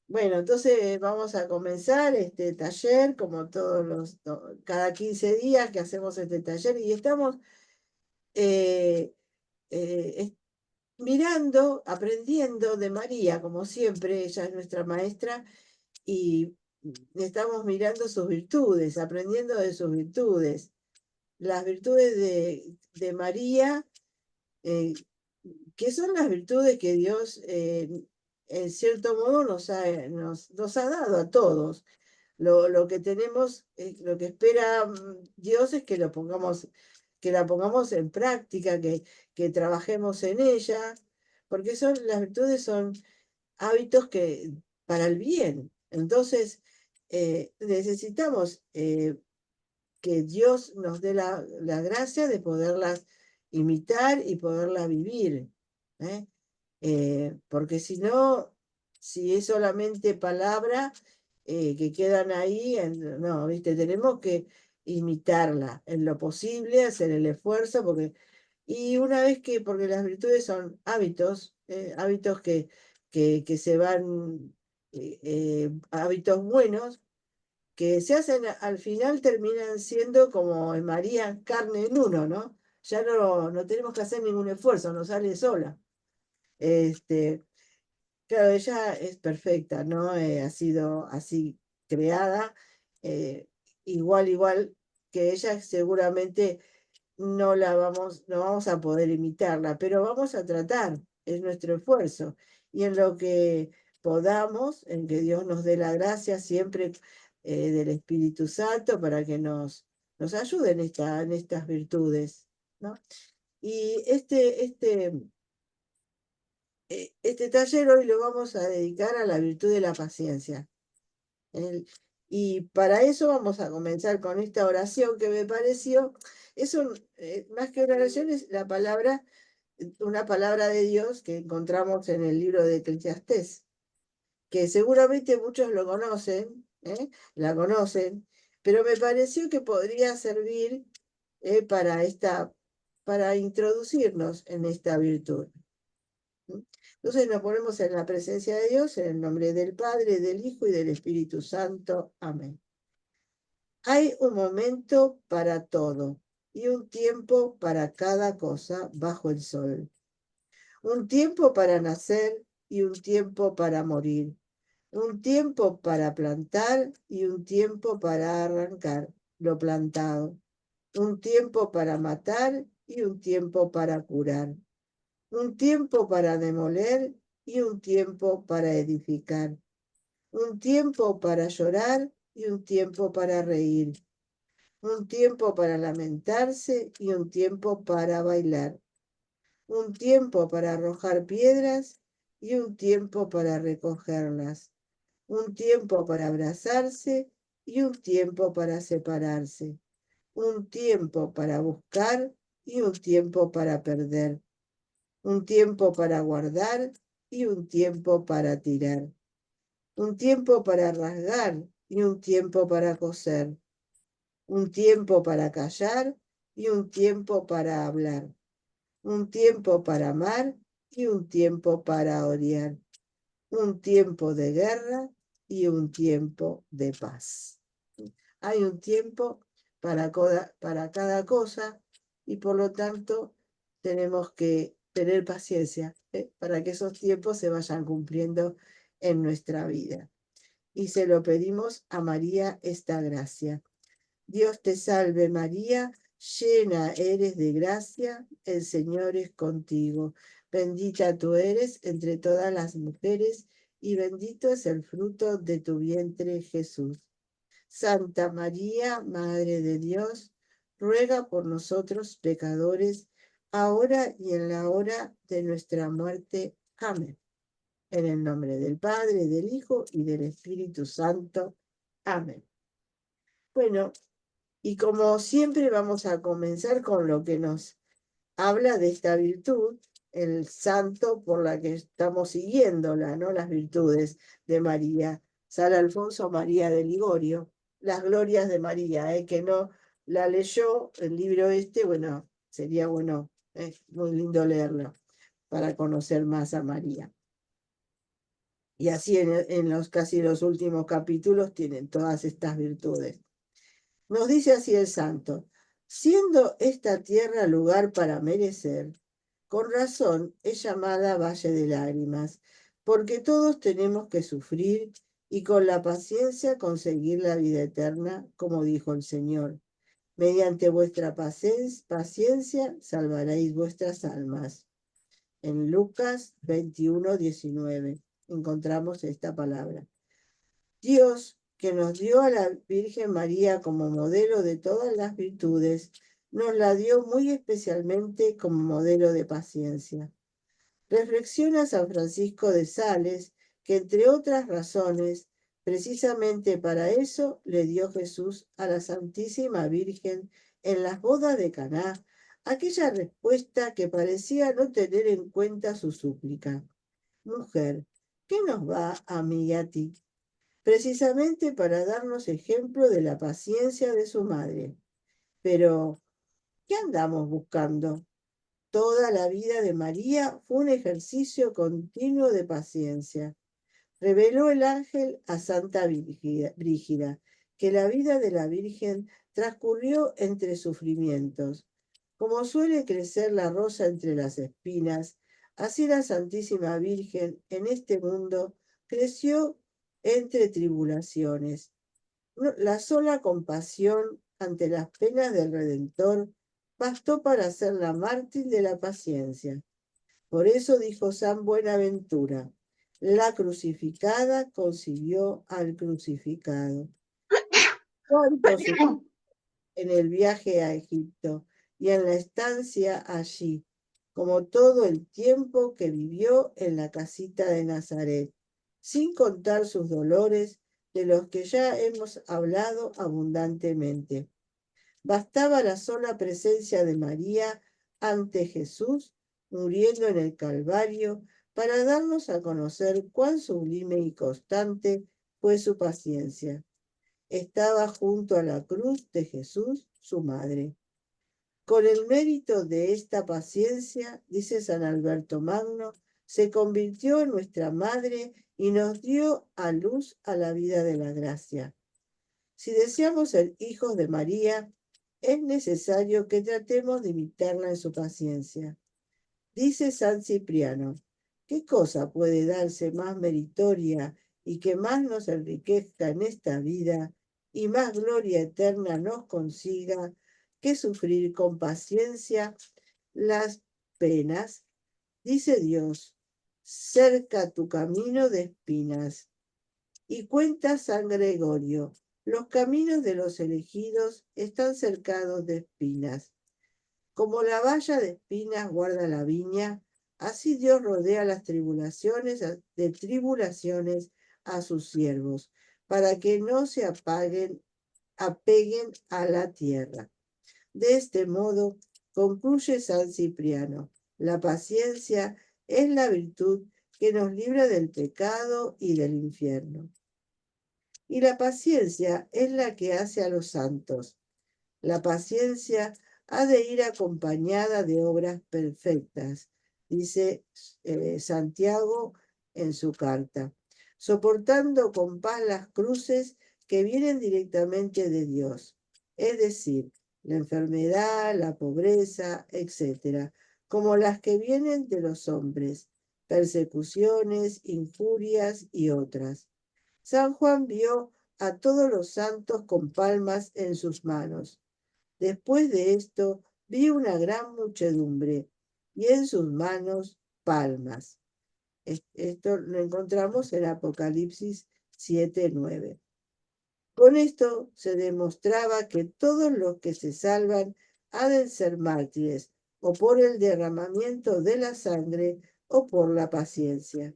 Bueno, entonces vamos a comenzar este taller, como cada 15 días que hacemos este taller, y estamos eh, es- mirando, aprendiendo de María, como siempre, ella es nuestra maestra, y estamos mirando sus virtudes, aprendiendo de sus virtudes. Las virtudes de María, eh, que son las virtudes que Dios, en cierto modo, nos ha dado a todos. Lo que tenemos, lo que espera Dios es que la pongamos en práctica, que trabajemos en ella, porque las virtudes son hábitos que para el bien. Entonces, necesitamos que Dios nos dé la gracia de poderlas imitar y poderlas vivir. ¿Eh? Porque si no, si es solamente palabra, que quedan ahí, no, ¿viste? Tenemos que imitarla en lo posible, hacer el esfuerzo, y una vez porque las virtudes son hábitos, hábitos que se van, hábitos buenos, que se hacen al final terminan siendo como en María, carne en uno, ¿no? Ya no tenemos que hacer ningún esfuerzo, nos sale sola. Este, claro, ella es perfecta, ¿no? Ha sido así creada, eh, igual que ella, seguramente no vamos a poder imitarla, pero vamos a tratar, es nuestro esfuerzo. Y en lo que podamos, en que Dios nos dé la gracia siempre, del Espíritu Santo para que nos ayude en estas virtudes, ¿no? Y este taller hoy lo vamos a dedicar a la virtud de la paciencia. El- y para eso vamos a comenzar con esta oración que me pareció, más que una oración, es una palabra de Dios que encontramos en el libro de Eclesiastés, que seguramente muchos lo conocen, la conocen, pero me pareció que podría servir, para introducirnos en esta virtud. Entonces nos ponemos en la presencia de Dios, en el nombre del Padre, del Hijo y del Espíritu Santo. Amén. Hay un momento para todo y un tiempo para cada cosa bajo el sol. Un tiempo para nacer y un tiempo para morir. Un tiempo para plantar y un tiempo para arrancar lo plantado. Un tiempo para matar y un tiempo para curar. Un tiempo para demoler y un tiempo para edificar. Un tiempo para llorar y un tiempo para reír. Un tiempo para lamentarse y un tiempo para bailar. Un tiempo para arrojar piedras y un tiempo para recogerlas. Un tiempo para abrazarse y un tiempo para separarse. Un tiempo para buscar y un tiempo para perder. Un tiempo para guardar y un tiempo para tirar. Un tiempo para rasgar y un tiempo para coser. Un tiempo para callar y un tiempo para hablar. Un tiempo para amar y un tiempo para odiar. Un tiempo de guerra y un tiempo de paz. Hay un tiempo para cada cosa, y por lo tanto tenemos que tener paciencia, para que esos tiempos se vayan cumpliendo en nuestra vida. Y se lo pedimos a María esta gracia. Dios te salve María, llena eres de gracia, el Señor es contigo. Bendita tú eres entre todas las mujeres y bendito es el fruto de tu vientre, Jesús. Santa María, Madre de Dios, ruega por nosotros pecadores, ahora y en la hora de nuestra muerte. Amén. En el nombre del Padre, del Hijo y del Espíritu Santo. Amén. Bueno, y como siempre vamos a comenzar con lo que nos habla de esta virtud, el santo por la que estamos siguiéndola, ¿no? Las virtudes de María, San Alfonso María de Ligorio, las glorias de María, que no la leyó el libro este, bueno, sería bueno, muy lindo leerlo para conocer más a María. Y así en los casi los últimos capítulos tienen todas estas virtudes. Nos dice así el santo: siendo esta tierra lugar para merecer, con razón es llamada Valle de Lágrimas, porque todos tenemos que sufrir y con la paciencia conseguir la vida eterna, como dijo el Señor. Mediante vuestra paciencia salvaréis vuestras almas. En Lucas 21:19 encontramos esta palabra. Dios, que nos dio a la Virgen María como modelo de todas las virtudes, nos la dio muy especialmente como modelo de paciencia. Reflexiona San Francisco de Sales que, entre otras razones, precisamente para eso le dio Jesús a la Santísima Virgen en las bodas de Caná aquella respuesta que parecía no tener en cuenta su súplica. Mujer, ¿qué nos va a mí y a ti? Precisamente para darnos ejemplo de la paciencia de su madre. Pero, ¿qué andamos buscando? Toda la vida de María fue un ejercicio continuo de paciencia. Reveló el ángel a Santa Brígida que la vida de la Virgen transcurrió entre sufrimientos. Como suele crecer la rosa entre las espinas, así la Santísima Virgen en este mundo creció entre tribulaciones. La sola compasión ante las penas del Redentor bastó para hacerla mártir de la paciencia. Por eso dijo San Buenaventura: la crucificada consiguió al crucificado. ¿Cuánto sufrió en el viaje a Egipto y en la estancia allí, como todo el tiempo que vivió en la casita de Nazaret, sin contar sus dolores, de los que ya hemos hablado abundantemente? Bastaba la sola presencia de María ante Jesús, muriendo en el Calvario, para darnos a conocer cuán sublime y constante fue su paciencia. Estaba junto a la cruz de Jesús, su madre. Con el mérito de esta paciencia, dice San Alberto Magno, se convirtió en nuestra madre y nos dio a luz a la vida de la gracia. Si deseamos ser hijos de María, es necesario que tratemos de imitarla en su paciencia. Dice San Cipriano: ¿qué cosa puede darse más meritoria y que más nos enriquezca en esta vida y más gloria eterna nos consiga que sufrir con paciencia las penas? Dice Dios: cerca tu camino de espinas. Y cuenta San Gregorio: los caminos de los elegidos están cercados de espinas. Como la valla de espinas guarda la viña, así Dios rodea las tribulaciones a sus siervos, para que no se apeguen a la tierra. De este modo, concluye San Cipriano, la paciencia es la virtud que nos libra del pecado y del infierno. Y la paciencia es la que hace a los santos. La paciencia ha de ir acompañada de obras perfectas, dice Santiago en su carta, soportando con paz las cruces que vienen directamente de Dios, es decir, la enfermedad, la pobreza, etc., como las que vienen de los hombres, persecuciones, injurias y otras. San Juan vio a todos los santos con palmas en sus manos. Después de esto vi una gran muchedumbre y en sus manos palmas. Esto lo encontramos en Apocalipsis 7:9. Con esto se demostraba que todos los que se salvan han de ser mártires, o por el derramamiento de la sangre o por la paciencia.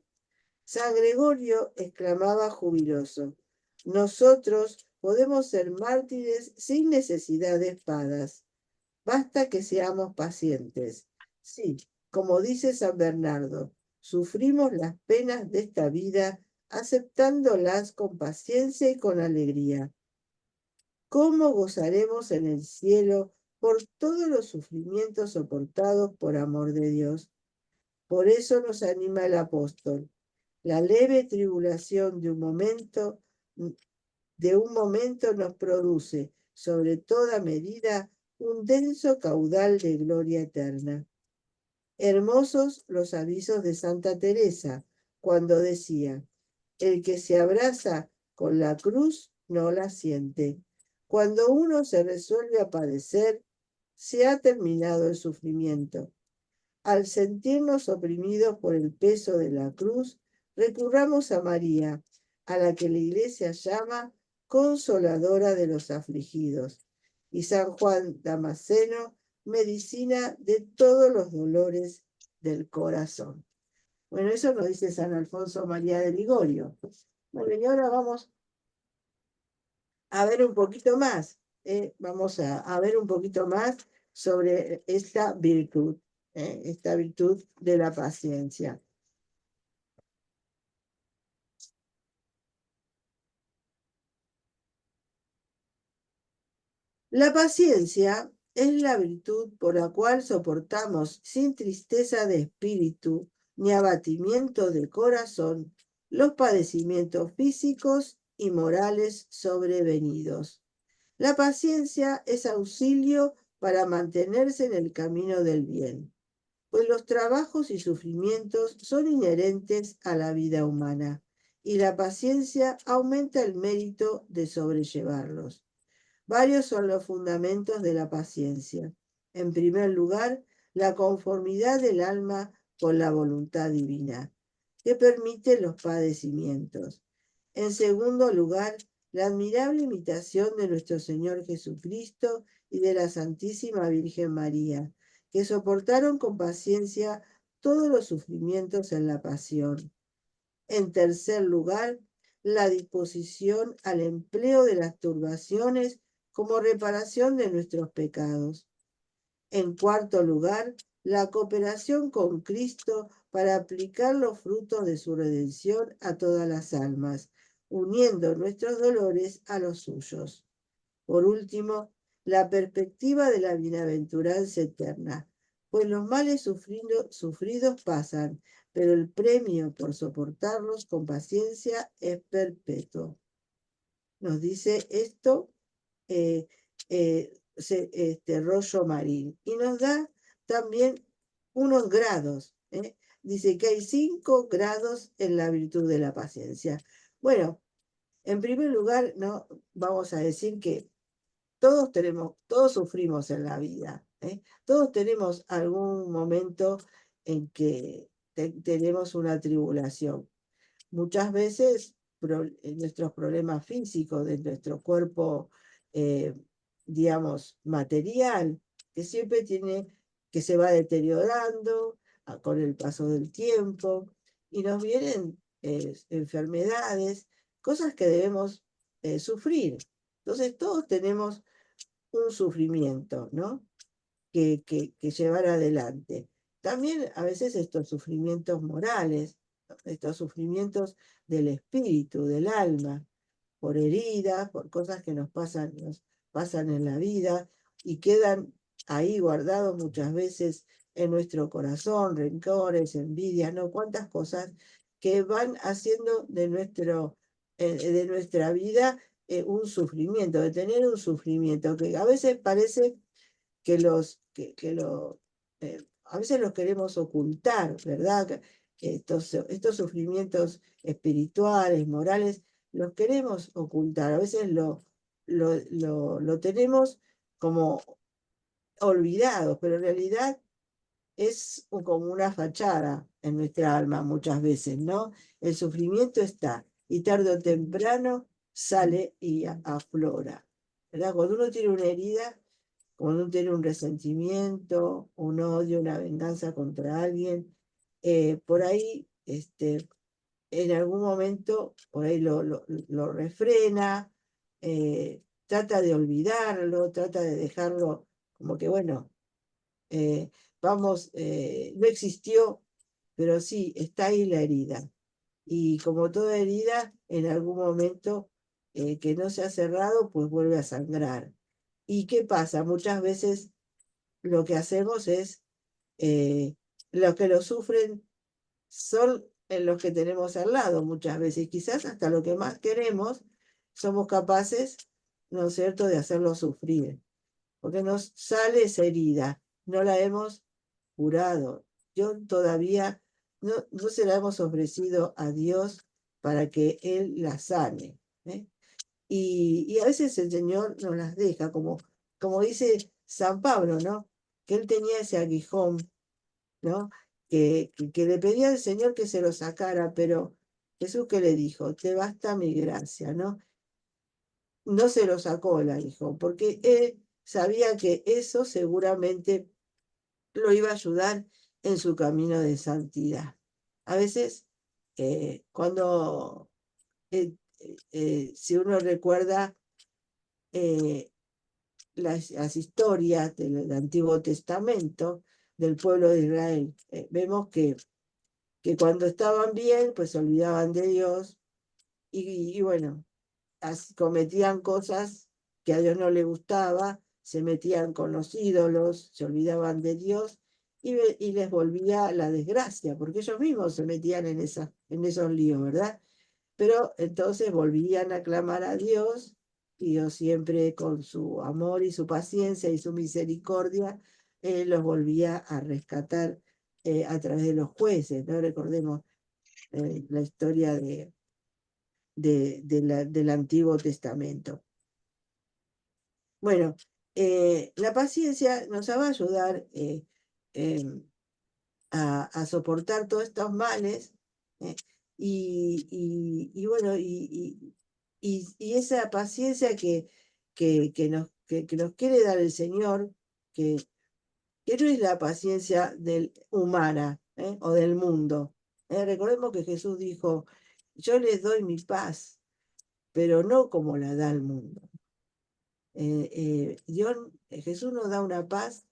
San Gregorio exclamaba jubiloso: nosotros podemos ser mártires sin necesidad de espadas. Basta que seamos pacientes. Sí, como dice San Bernardo, sufrimos las penas de esta vida aceptándolas con paciencia y con alegría. ¿Cómo gozaremos en el cielo por todos los sufrimientos soportados por amor de Dios? Por eso nos anima el apóstol. La leve tribulación de un momento nos produce, sobre toda medida, un denso caudal de gloria eterna. Hermosos los avisos de Santa Teresa, cuando decía: el que se abraza con la cruz no la siente. Cuando uno se resuelve a padecer, se ha terminado el sufrimiento. Al sentirnos oprimidos por el peso de la cruz, recurramos a María, a la que la Iglesia llama consoladora de los afligidos, y San Juan Damasceno, medicina de todos los dolores del corazón. Bueno, eso nos dice San Alfonso María de Ligorio. Bueno, y ahora vamos a ver un poquito más, vamos a ver un poquito más sobre esta virtud de la paciencia. La paciencia es la virtud por la cual soportamos sin tristeza de espíritu ni abatimiento de corazón los padecimientos físicos y morales sobrevenidos. La paciencia es auxilio para mantenerse en el camino del bien, pues los trabajos y sufrimientos son inherentes a la vida humana, y la paciencia aumenta el mérito de sobrellevarlos. Varios son los fundamentos de la paciencia. En primer lugar, la conformidad del alma con la voluntad divina, que permite los padecimientos. En segundo lugar, la admirable imitación de nuestro Señor Jesucristo y de la Santísima Virgen María, que soportaron con paciencia todos los sufrimientos en la pasión. En tercer lugar, la disposición al empleo de las turbaciones como reparación de nuestros pecados. En cuarto lugar, la cooperación con Cristo para aplicar los frutos de su redención a todas las almas, uniendo nuestros dolores a los suyos. Por último, la perspectiva de la bienaventuranza eterna, pues los males sufridos pasan, pero el premio por soportarlos con paciencia es perpetuo. Nos dice esto eh, Rollo Marín, y nos da también unos grados. Dice que hay 5 grados en la virtud de la paciencia. Bueno, en primer lugar, no vamos a decir que todos sufrimos en la vida, todos tenemos algún momento en que tenemos una tribulación. Muchas veces nuestros problemas físicos de nuestro cuerpo, eh, digamos, material, que siempre que se va deteriorando con el paso del tiempo, y nos vienen enfermedades, cosas que debemos sufrir. Entonces todos tenemos un sufrimiento, ¿no? Que llevar adelante. También a veces estos sufrimientos morales, estos sufrimientos del espíritu, del alma, por heridas, por cosas que nos pasan en la vida y quedan ahí guardados muchas veces en nuestro corazón, rencores, envidias, ¿no? Cuántas cosas que van haciendo de nuestra vida un sufrimiento, de tener un sufrimiento que a veces parece a veces los queremos ocultar, ¿verdad? Que estos sufrimientos espirituales, morales, los queremos ocultar. A veces lo tenemos como olvidados, pero en realidad es como una fachada en nuestra alma muchas veces, ¿no? El sufrimiento está y tarde o temprano sale y aflora, ¿verdad? Cuando uno tiene una herida, cuando uno tiene un resentimiento, un odio, una venganza contra alguien, por ahí, en algún momento, por ahí lo refrena, trata de olvidarlo, trata de dejarlo como que, bueno, eh, no existió, pero sí, está ahí la herida. Y como toda herida, en algún momento que no se ha cerrado, pues vuelve a sangrar. ¿Y qué pasa? Muchas veces lo que hacemos es, los que lo sufren son en los que tenemos al lado muchas veces. Quizás hasta lo que más queremos somos capaces, ¿no es cierto?, de hacerlo sufrir, porque nos sale esa herida, no la hemos curado. Yo todavía no se la hemos ofrecido a Dios para que Él la sane, ¿eh? Y a veces el Señor nos las deja, como dice San Pablo, ¿no? Que él tenía ese aguijón, ¿no? Que le pedía al Señor que se lo sacara, pero Jesús que le dijo, te basta mi gracia, ¿no? No se lo sacó el aguijón, porque él sabía que eso seguramente lo iba a ayudar en su camino de santidad. A veces, cuando, si uno recuerda las historias del Antiguo Testamento del pueblo de Israel, vemos que cuando estaban bien, pues se olvidaban de Dios y bueno, cometían cosas que a Dios no le gustaba, se metían con los ídolos, se olvidaban de Dios y les volvía la desgracia, porque ellos mismos se metían en esos líos, ¿verdad? Pero entonces volvían a clamar a Dios y Dios siempre con su amor y su paciencia y su misericordia los volvía a rescatar a través de los jueces, ¿no? Recordemos la historia del Antiguo Testamento. Bueno, la paciencia nos va a ayudar a soportar todos estos males, y bueno, y esa paciencia que nos quiere dar el Señor, que no es la paciencia humana, o del mundo. Recordemos que Jesús dijo, yo les doy mi paz, pero no como la da el mundo. Jesús nos da una paz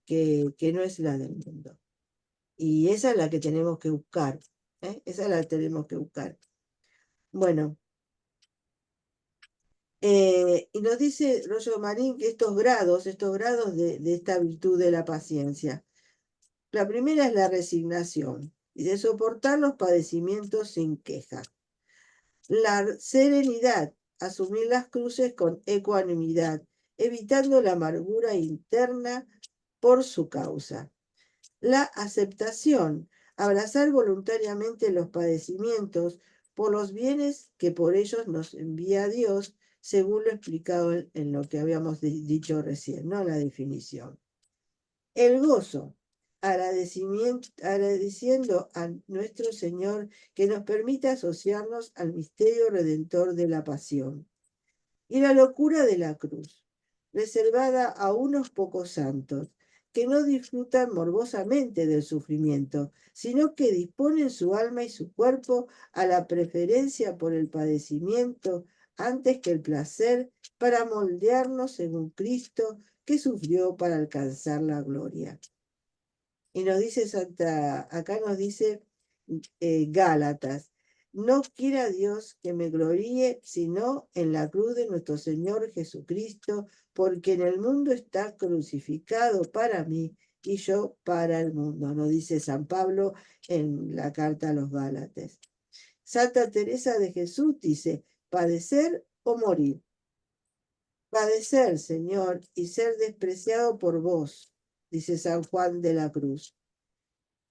que no es la del mundo. Y esa es la que tenemos que buscar. Esa es la que tenemos que buscar. Bueno, y nos dice Rollo Marín que estos grados de esta virtud de la paciencia. La primera es la resignación y de soportar los padecimientos sin queja. La serenidad, asumir las cruces con ecuanimidad, evitando la amargura interna por su causa. La aceptación, abrazar voluntariamente los padecimientos por los bienes que por ellos nos envía Dios, según lo explicado en lo que habíamos dicho recién, ¿no? La definición. El gozo, agradeciendo a nuestro Señor que nos permite asociarnos al misterio redentor de la pasión. Y la locura de la cruz, reservada a unos pocos santos, que no disfrutan morbosamente del sufrimiento, sino que disponen su alma y su cuerpo a la preferencia por el padecimiento antes que el placer, para moldearnos según Cristo, que sufrió para alcanzar la gloria. Y nos dice acá nos dice Gálatas, no quiera Dios que me gloríe sino en la cruz de nuestro Señor Jesucristo, porque en el mundo está crucificado para mí y yo para el mundo, nos dice San Pablo en la carta a los Gálatas. Santa Teresa de Jesús dice, padecer o morir. Padecer, Señor, y ser despreciado por vos, dice San Juan de la Cruz.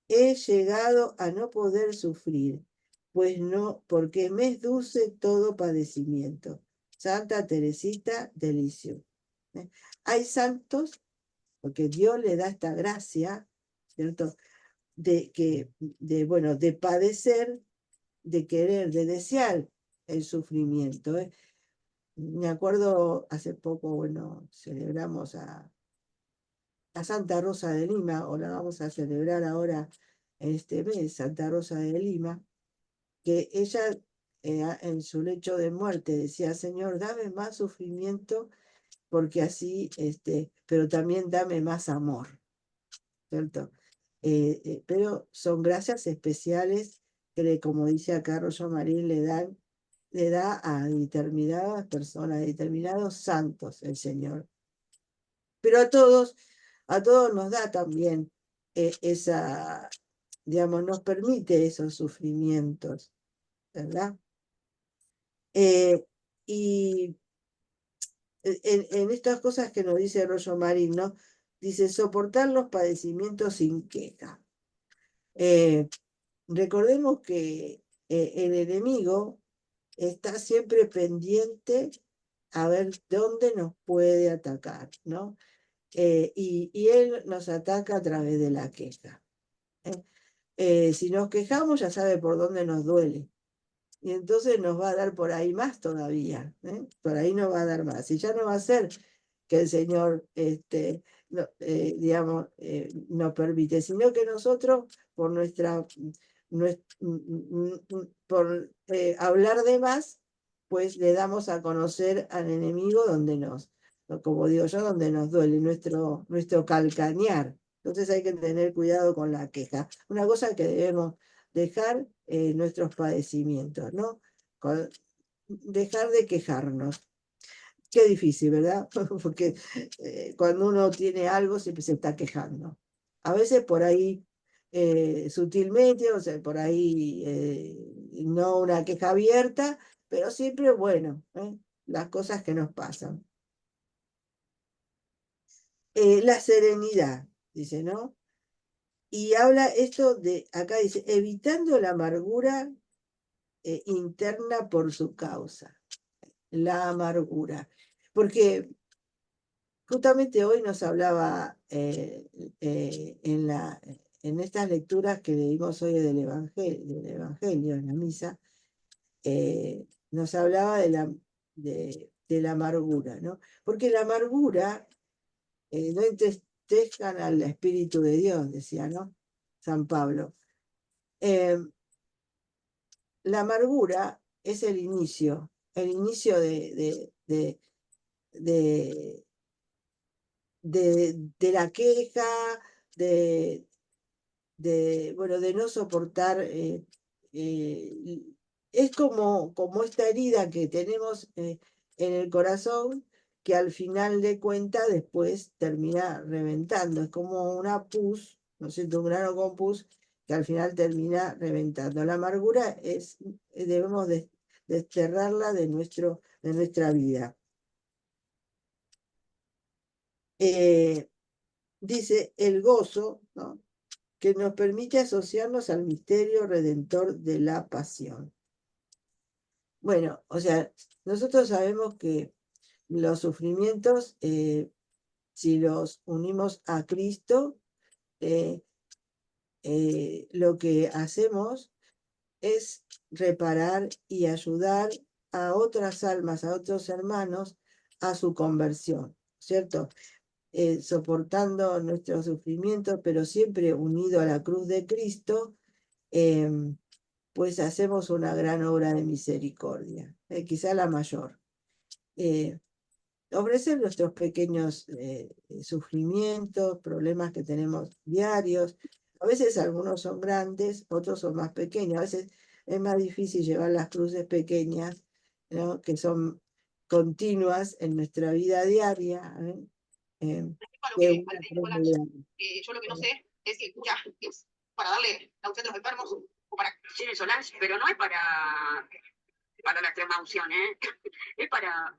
He llegado a no poder sufrir, pues no, porque me es dulce todo padecimiento. Santa Teresita de Lisieux. Hay santos, porque Dios le da esta gracia, ¿cierto? De padecer, de querer, de desear el sufrimiento. Me acuerdo hace poco, bueno, celebramos a Santa Rosa de Lima, o la vamos a celebrar ahora este mes, Santa Rosa de Lima, que ella en su lecho de muerte decía, Señor, dame más sufrimiento, porque así, pero también dame más amor, ¿cierto? Pero son gracias especiales que, como dice acá Rollo Marín, le da a determinadas personas, a determinados santos el Señor. Pero a todos nos da también esa digamos, nos permite esos sufrimientos, ¿verdad? Y en estas cosas que nos dice Rollo Marín, ¿no? Dice, soportar los padecimientos sin queja. Recordemos que el enemigo está siempre pendiente a ver dónde nos puede atacar, ¿no? Y él nos ataca a través de la queja. Si nos quejamos, ya sabe por dónde nos duele. Y entonces nos va a dar por ahí más todavía. Por ahí nos va a dar más. Y ya no va a ser que el Señor, digamos, nos permite, sino que nosotros, por por hablar de más, pues le damos a conocer al enemigo donde como digo yo, donde nos duele, nuestro calcañar. Entonces hay que tener cuidado con la queja. Una cosa que debemos dejar nuestros padecimientos, ¿no? Dejar de quejarnos. Qué difícil, ¿verdad? Porque cuando uno tiene algo siempre se está quejando. A veces por ahí sutilmente, o sea, por ahí no una queja abierta, pero siempre bueno, las cosas que nos pasan. La serenidad, dice, ¿no? Y habla esto de, acá dice, evitando la amargura interna por su causa. La amargura. Porque justamente hoy nos hablaba en estas lecturas que leímos hoy del Evangelio en la misa, nos hablaba de la amargura, ¿no? Porque la amargura no entristezcan al Espíritu de Dios, decía, ¿no? San Pablo. La amargura es el inicio de, de la queja, de, bueno, de no soportar. Es como esta herida que tenemos en el corazón que al final de cuentas después termina reventando. Es como una pus, ¿no es cierto? Un grano con pus que al final termina reventando. La amargura debemos desterrarla de nuestra vida. Dice el gozo, ¿no? Que nos permite asociarnos al misterio redentor de la pasión. Bueno, o sea, nosotros sabemos que los sufrimientos, si los unimos a Cristo, lo que hacemos es reparar y ayudar a otras almas, a otros hermanos, a su conversión, ¿cierto? Soportando nuestros sufrimientos, pero siempre unido a la cruz de Cristo, pues hacemos una gran obra de misericordia, quizá la mayor. Ofrecer nuestros pequeños sufrimientos, problemas que tenemos diarios. A veces algunos son grandes, otros son más pequeños. A veces es más difícil llevar las cruces pequeñas, ¿no? Que son continuas en nuestra vida diaria. Que una cruz muy grande. Yo lo que no sé es si ya es para darle la unción de los enfermos o para Chile Solange, pero no es para la extrema unción, ¿eh? Es para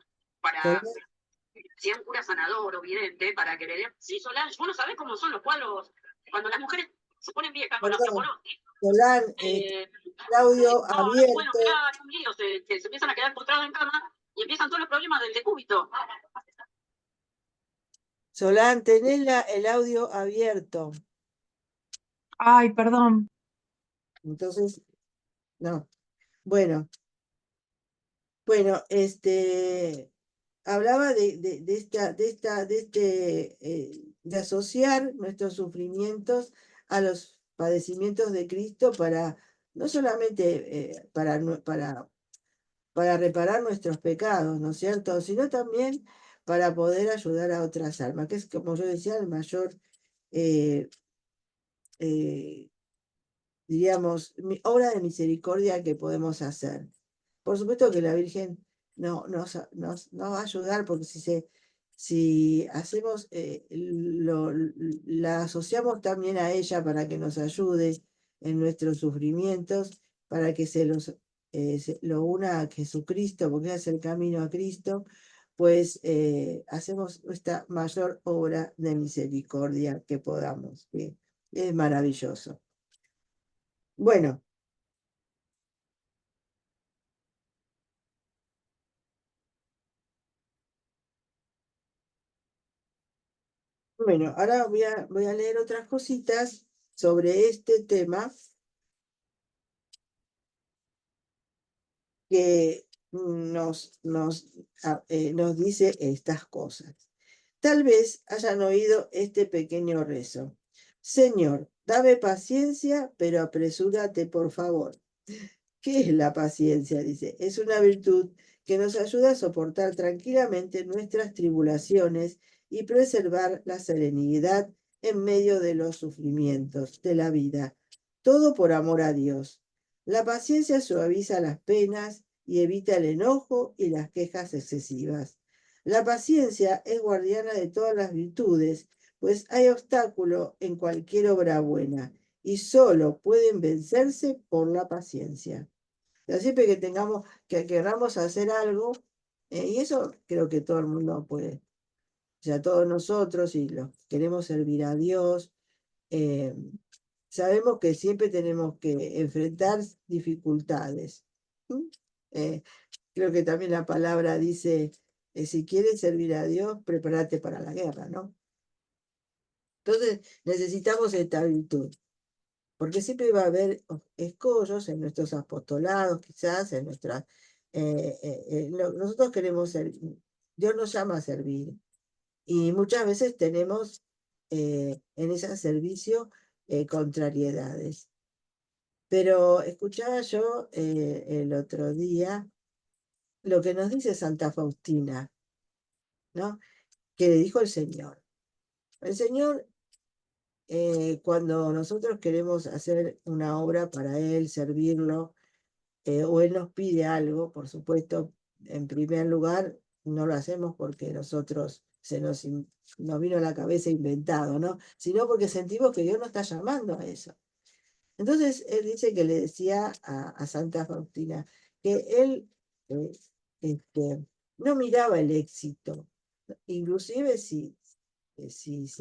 si es un cura sanador o vidente, para que le den. Sí, Solange, vos no sabés cómo son los cuadros cuando las mujeres se ponen viejas con Perdón, osteoporosis. Solán, Claudio No, bueno, abierto. claro, un lío, se empiezan a quedar postrados en cama y empiezan todos los problemas del decúbito. Solán, tenés el audio abierto. Ay, perdón. Entonces, no. Bueno, hablaba de asociar nuestros sufrimientos a los padecimientos de Cristo para, no solamente para reparar nuestros pecados, ¿no es cierto? Sino también para poder ayudar a otras almas, que es, como yo decía, el mayor, eh, eh, diríamos, obra de misericordia que podemos hacer. Por supuesto que la Virgen nos va a ayudar, porque si hacemos, la asociamos también a ella para que nos ayude en nuestros sufrimientos para que se lo una a Jesucristo, porque es el camino a Cristo, pues hacemos esta mayor obra de misericordia que podamos. ¿Sí? Es maravilloso. Bueno. Bueno, ahora voy a leer otras cositas sobre este tema que nos dice estas cosas. Tal vez hayan oído este pequeño rezo. Señor, dame paciencia, pero apresúrate, por favor. ¿Qué es la paciencia? Dice, es una virtud que nos ayuda a soportar tranquilamente nuestras tribulaciones y preservar la serenidad en medio de los sufrimientos de la vida. Todo por amor a Dios. La paciencia suaviza las penas y evita el enojo y las quejas excesivas. La paciencia es guardiana de todas las virtudes, pues hay obstáculo en cualquier obra buena y solo pueden vencerse por la paciencia. Siempre que queramos hacer algo, y eso creo que todo el mundo puede, o sea, todos nosotros, y los que queremos servir a Dios, sabemos que siempre tenemos que enfrentar dificultades. Creo que también la palabra dice, si quieres servir a Dios, prepárate para la guerra, ¿no? Entonces necesitamos esta virtud. Porque siempre va a haber escollos en nuestros apostolados, quizás en nuestras... nosotros queremos ser, Dios nos llama a servir, y muchas veces tenemos en ese servicio contrariedades. Pero escuchaba yo el otro día lo que nos dice Santa Faustina, ¿no? Que le dijo el Señor. El Señor, cuando nosotros queremos hacer una obra para Él, servirlo, o Él nos pide algo, por supuesto, en primer lugar, no lo hacemos porque nosotros nos vino a la cabeza inventado, ¿no? Sino porque sentimos que Dios nos está llamando a eso. Entonces, él dice que le decía a Santa Faustina que él no miraba el éxito, inclusive si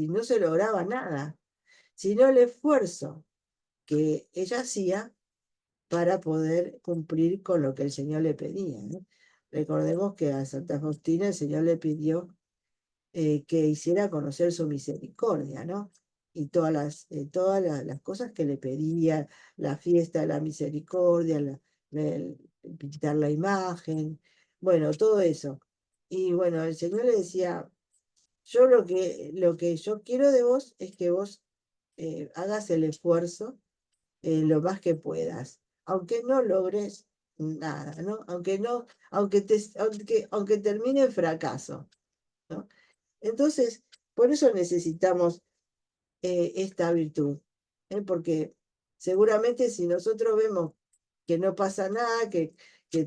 no se lograba nada, sino el esfuerzo que ella hacía para poder cumplir con lo que el Señor le pedía, ¿no? Recordemos que a Santa Faustina el Señor le pidió que hiciera conocer su misericordia, ¿no? Y todas las cosas que le pedía, la fiesta de la misericordia, pintar la imagen, bueno, todo eso. Y bueno, el Señor le decía, yo lo que yo quiero de vos es que vos hagas el esfuerzo lo más que puedas, aunque no logres nada, ¿no? Aunque termine en fracaso, ¿no? Entonces, por eso necesitamos esta virtud, porque seguramente si nosotros vemos que no pasa nada, que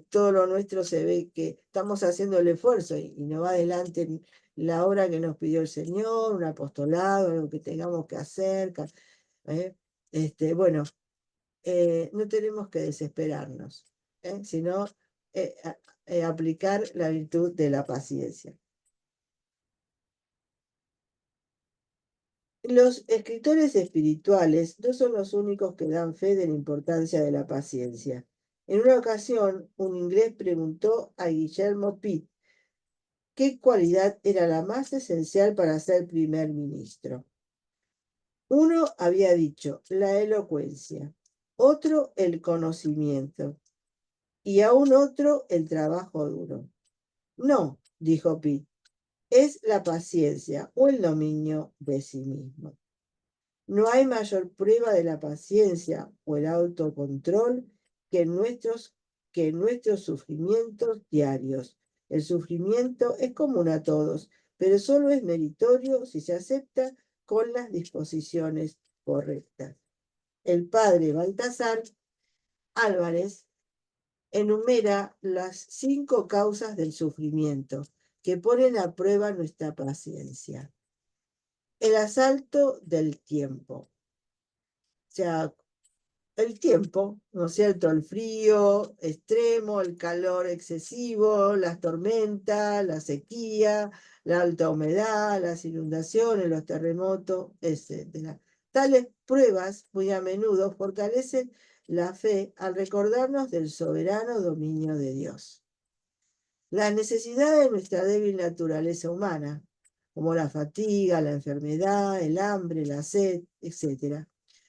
todo lo nuestro se ve que estamos haciendo el esfuerzo y no va adelante la obra que nos pidió el Señor, un apostolado, lo que tengamos que hacer, bueno, no tenemos que desesperarnos, sino aplicar la virtud de la paciencia. Los escritores espirituales no son los únicos que dan fe de la importancia de la paciencia. En una ocasión, un inglés preguntó a Guillermo Pitt qué cualidad era la más esencial para ser primer ministro. Uno había dicho la elocuencia, otro el conocimiento y aún otro el trabajo duro. No, dijo Pitt, es la paciencia o el dominio de sí mismo. No hay mayor prueba de la paciencia o el autocontrol que en nuestros sufrimientos diarios. El sufrimiento es común a todos, pero solo es meritorio si se acepta con las disposiciones correctas. El padre Baltasar Álvarez enumera las 5 causas del sufrimiento que ponen a prueba nuestra paciencia. El asalto del tiempo. O sea, el tiempo, ¿no es cierto? El frío extremo, el calor excesivo, las tormentas, la sequía, la alta humedad, las inundaciones, los terremotos, etc. Tales pruebas muy a menudo fortalecen la fe al recordarnos del soberano dominio de Dios. Las necesidades de nuestra débil naturaleza humana, como la fatiga, la enfermedad, el hambre, la sed, etc.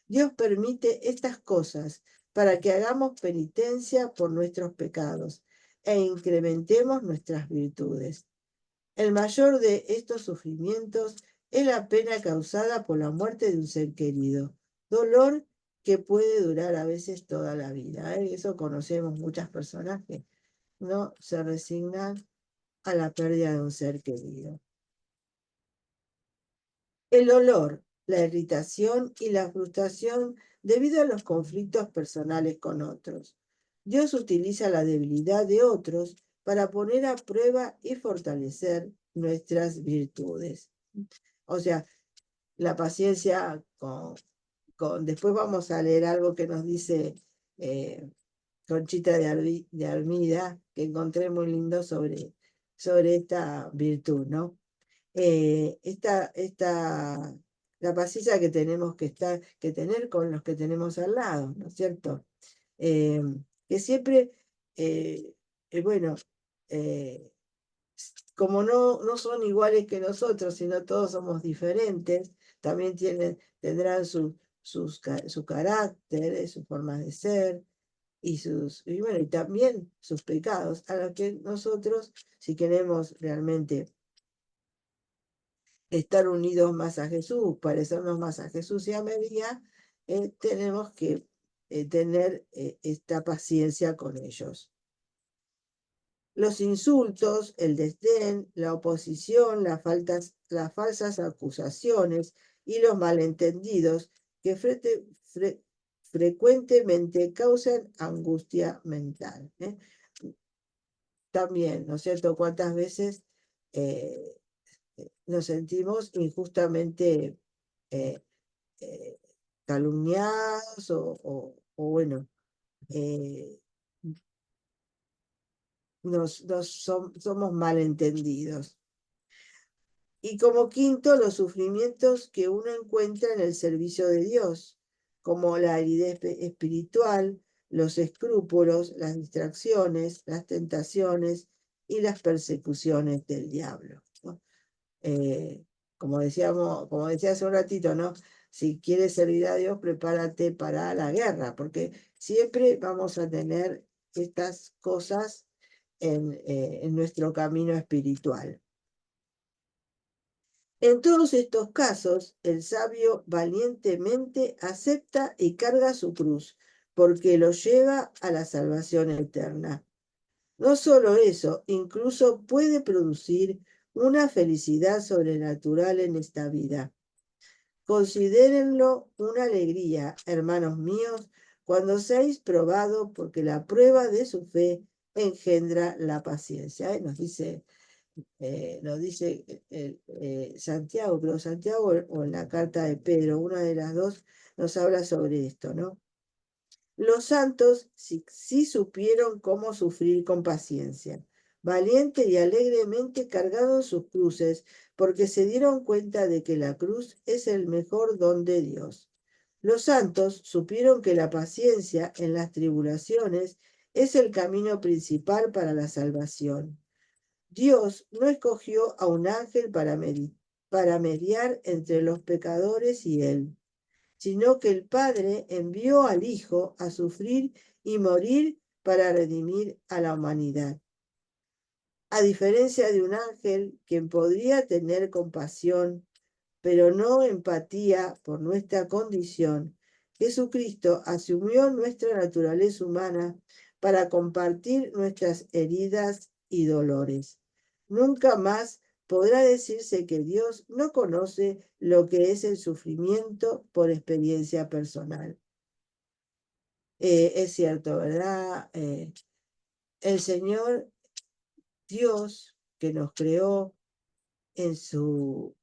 Dios permite estas cosas para que hagamos penitencia por nuestros pecados e incrementemos nuestras virtudes. El mayor de estos sufrimientos es la pena causada por la muerte de un ser querido, dolor que puede durar a veces toda la vida. Eso conocemos muchas personas que no se resignan a la pérdida de un ser querido. El dolor, la irritación y la frustración debido a los conflictos personales con otros. Dios utiliza la debilidad de otros para poner a prueba y fortalecer nuestras virtudes. O sea, la paciencia después vamos a leer algo que nos dice Conchita de Armida, que encontré muy lindo sobre esta virtud, ¿no? La paciencia que tenemos que tener con los que tenemos al lado, ¿no es cierto? Eh, que siempre, eh, bueno, eh, como no son iguales que nosotros, sino todos somos diferentes, también tendrán su carácter, su forma de ser, y bueno, y también sus pecados, a los que nosotros, si queremos realmente estar unidos más a Jesús, parecernos más a Jesús y a María, tenemos que tener esta paciencia con ellos. Los insultos, el desdén, la oposición, las falsas acusaciones y los malentendidos que frecuentemente causan angustia mental. También, ¿no es cierto? ¿Cuántas veces nos sentimos injustamente eh, eh, calumniados o bueno, eh, somos malentendidos? Y como quinto, los sufrimientos que uno encuentra en el servicio de Dios, como la aridez espiritual, los escrúpulos, las distracciones, las tentaciones y las persecuciones del diablo, ¿no? Como decía hace un ratito, ¿no? Si quieres servir a Dios, prepárate para la guerra, porque siempre vamos a tener estas cosas en nuestro camino espiritual. En todos estos casos, el sabio valientemente acepta y carga su cruz, porque lo lleva a la salvación eterna. No solo eso, incluso puede producir una felicidad sobrenatural en esta vida. Considérenlo una alegría, hermanos míos, cuando seáis probados, porque la prueba de su fe engendra la paciencia. Nos dice Santiago, pero Santiago o en la carta de Pedro, una de las dos, nos habla sobre esto, ¿no? Los santos sí supieron cómo sufrir con paciencia, valiente y alegremente cargaron sus cruces, porque se dieron cuenta de que la cruz es el mejor don de Dios. Los santos supieron que la paciencia en las tribulaciones es el camino principal para la salvación. Dios no escogió a un ángel para mediar entre los pecadores y él, sino que el Padre envió al Hijo a sufrir y morir para redimir a la humanidad. A diferencia de un ángel, quien podría tener compasión, pero no empatía por nuestra condición, Jesucristo asumió nuestra naturaleza humana para compartir nuestras heridas y dolores. Nunca más podrá decirse que Dios no conoce lo que es el sufrimiento por experiencia personal. Es cierto, ¿verdad? El Señor Dios que nos creó en su,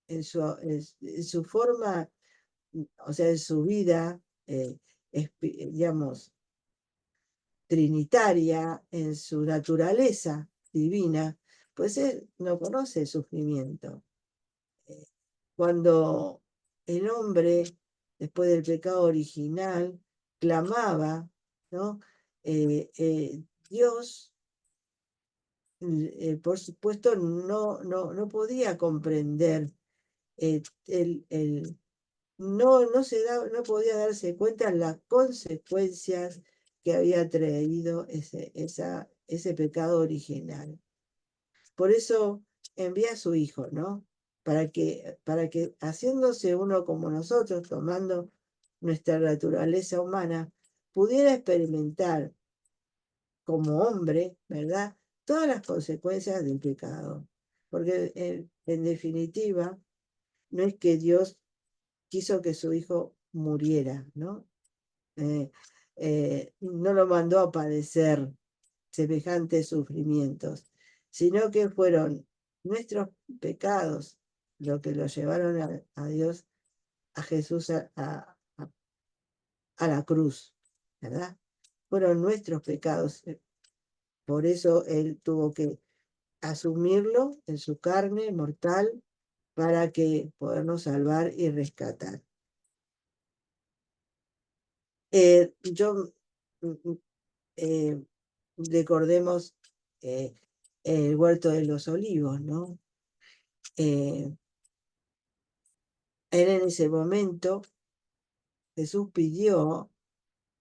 en su forma, o sea, en su vida, digamos, trinitaria en su naturaleza divina, pues él no conoce el sufrimiento. Cuando el hombre, después del pecado original, clamaba, ¿no? Dios, por supuesto, no podía comprender, no podía darse cuenta de las consecuencias que había traído ese pecado original. Por eso envía a su hijo, ¿no? Para que haciéndose uno como nosotros, tomando nuestra naturaleza humana, pudiera experimentar como hombre, ¿verdad? Todas las consecuencias del pecado. Porque en definitiva, no es que Dios quiso que su hijo muriera, ¿no? No lo mandó a padecer semejantes sufrimientos, sino que fueron nuestros pecados lo que lo llevaron a Dios, a Jesús, a la cruz, ¿verdad? Fueron nuestros pecados. Por eso Él tuvo que asumirlo en su carne mortal para que podernos salvar y rescatar. Recordemos el huerto de los olivos, ¿no? Él en ese momento, Jesús pidió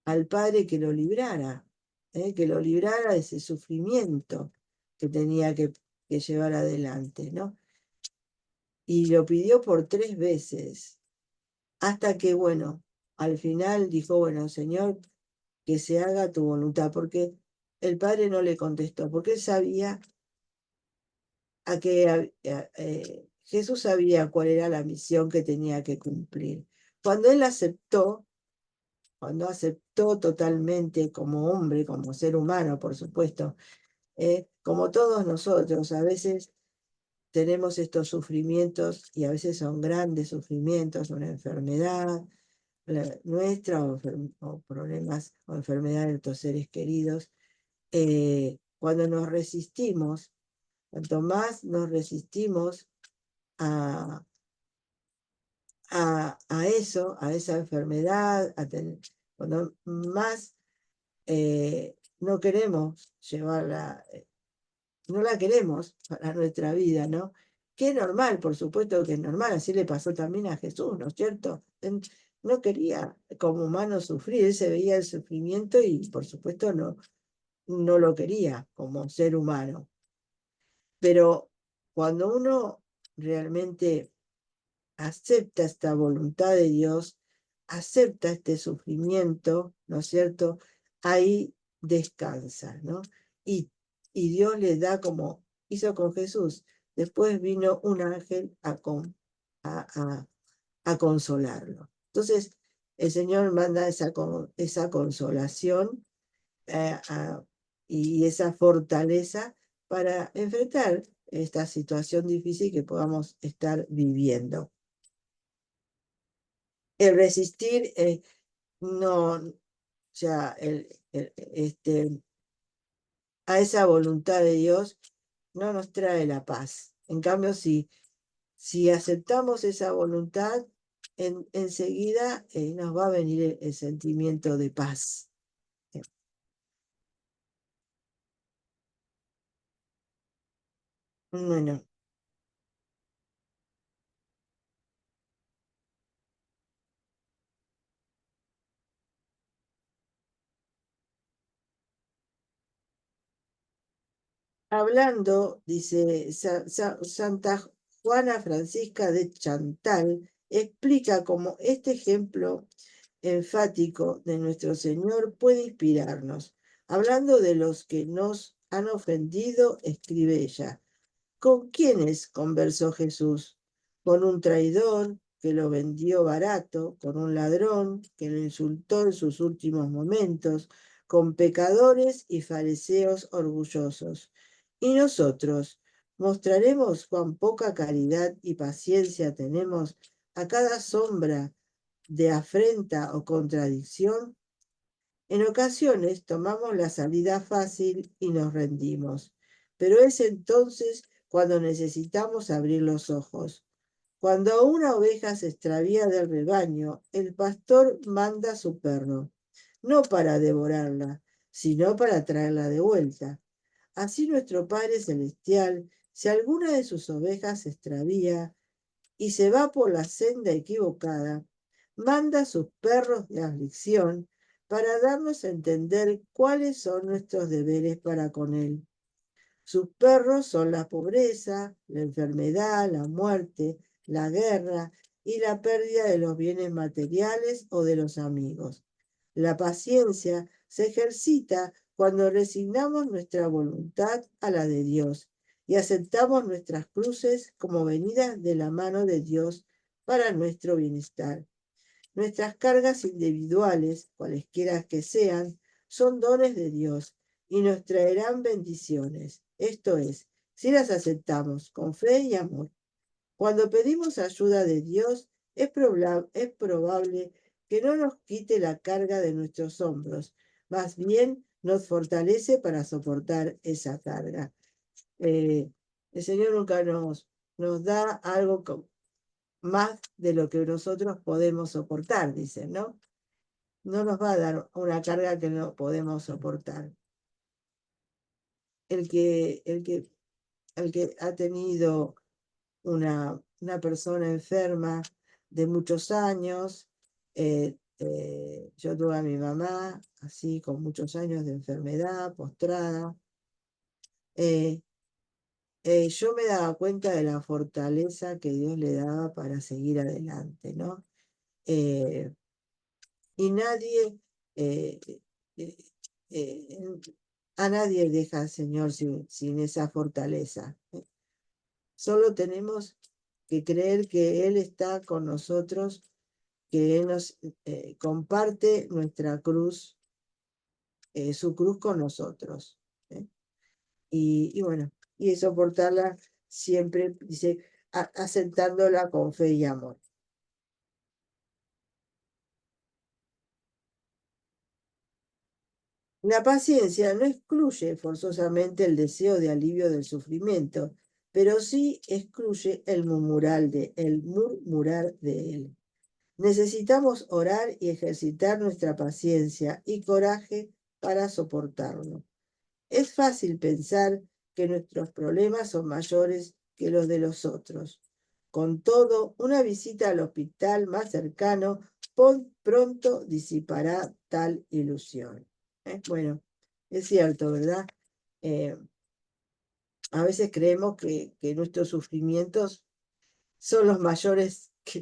al Padre que lo librara de ese sufrimiento que tenía que llevar adelante, ¿no? Y lo pidió por 3 veces, hasta que, bueno, al final dijo, bueno, Señor, que se haga tu voluntad, porque el Padre no le contestó, porque él sabía Jesús sabía cuál era la misión que tenía que cumplir. Cuando él aceptó totalmente como hombre, como ser humano, por supuesto, como todos nosotros, a veces tenemos estos sufrimientos y a veces son grandes sufrimientos, una enfermedad nuestra o problemas o enfermedades de nuestros seres queridos. Cuando nos resistimos, cuanto más nos resistimos a eso, a esa enfermedad, cuando más no queremos llevarla, no la queremos para nuestra vida, ¿no? Que es normal, por supuesto que es normal, así le pasó también a Jesús, ¿no es cierto? Él no quería como humano sufrir, él se veía el sufrimiento y por supuesto no lo quería como ser humano. Pero cuando uno realmente acepta esta voluntad de Dios, acepta este sufrimiento, ¿no es cierto? Ahí descansa, ¿no? Y Dios le da como hizo con Jesús. Después vino un ángel a consolarlo. Entonces, el Señor manda esa consolación y esa fortaleza para enfrentar esta situación difícil que podamos estar viviendo. El resistir, no, ya a esa voluntad de Dios no nos trae la paz. En cambio, si aceptamos esa voluntad, enseguida nos va a venir el sentimiento de paz. Bueno, hablando, dice Santa Juana Francisca de Chantal, explica cómo este ejemplo enfático de nuestro Señor puede inspirarnos. Hablando de los que nos han ofendido, escribe ella, ¿con quiénes conversó Jesús? Con un traidor que lo vendió barato, con un ladrón que lo insultó en sus últimos momentos, con pecadores y fariseos orgullosos. Y nosotros mostraremos cuán poca caridad y paciencia tenemos a cada sombra de afrenta o contradicción. En ocasiones tomamos la salida fácil y nos rendimos, pero es entonces cuando necesitamos abrir los ojos. Cuando una oveja se extravía del rebaño, el pastor manda a su perro, no para devorarla, sino para traerla de vuelta. Así nuestro Padre Celestial, si alguna de sus ovejas se extravía y se va por la senda equivocada, manda a sus perros de aflicción para darnos a entender cuáles son nuestros deberes para con él. Sus perros son la pobreza, la enfermedad, la muerte, la guerra y la pérdida de los bienes materiales o de los amigos. La paciencia se ejercita cuando resignamos nuestra voluntad a la de Dios y aceptamos nuestras cruces como venidas de la mano de Dios para nuestro bienestar. Nuestras cargas individuales, cualesquiera que sean, son dones de Dios y nos traerán bendiciones. Esto es, si las aceptamos con fe y amor. Cuando pedimos ayuda de Dios, es probable que no nos quite la carga de nuestros hombros, más bien nos fortalece para soportar esa carga. El Señor nunca nos da algo más de lo que nosotros podemos soportar, dicen, ¿no? No nos va a dar una carga que no podemos soportar. El que ha tenido una persona enferma de muchos años, yo tuve a mi mamá así con muchos años de enfermedad, postrada, eh, yo me daba cuenta de la fortaleza que Dios le daba para seguir adelante, ¿no? Y nadie, eh, eh, eh, a nadie deja al Señor sin esa fortaleza. Solo tenemos que creer que Él está con nosotros, que Él nos comparte nuestra cruz, su cruz con nosotros. ¿eh? Y bueno, y soportarla siempre, dice, aceptándola con fe y amor. La paciencia no excluye forzosamente el deseo de alivio del sufrimiento, pero sí excluye el murmurar de él. Necesitamos orar y ejercitar nuestra paciencia y coraje para soportarlo. Es fácil pensar que nuestros problemas son mayores que los de los otros. Con todo, una visita al hospital más cercano pronto disipará tal ilusión. Bueno, es cierto, ¿verdad? A veces creemos que nuestros sufrimientos son los mayores que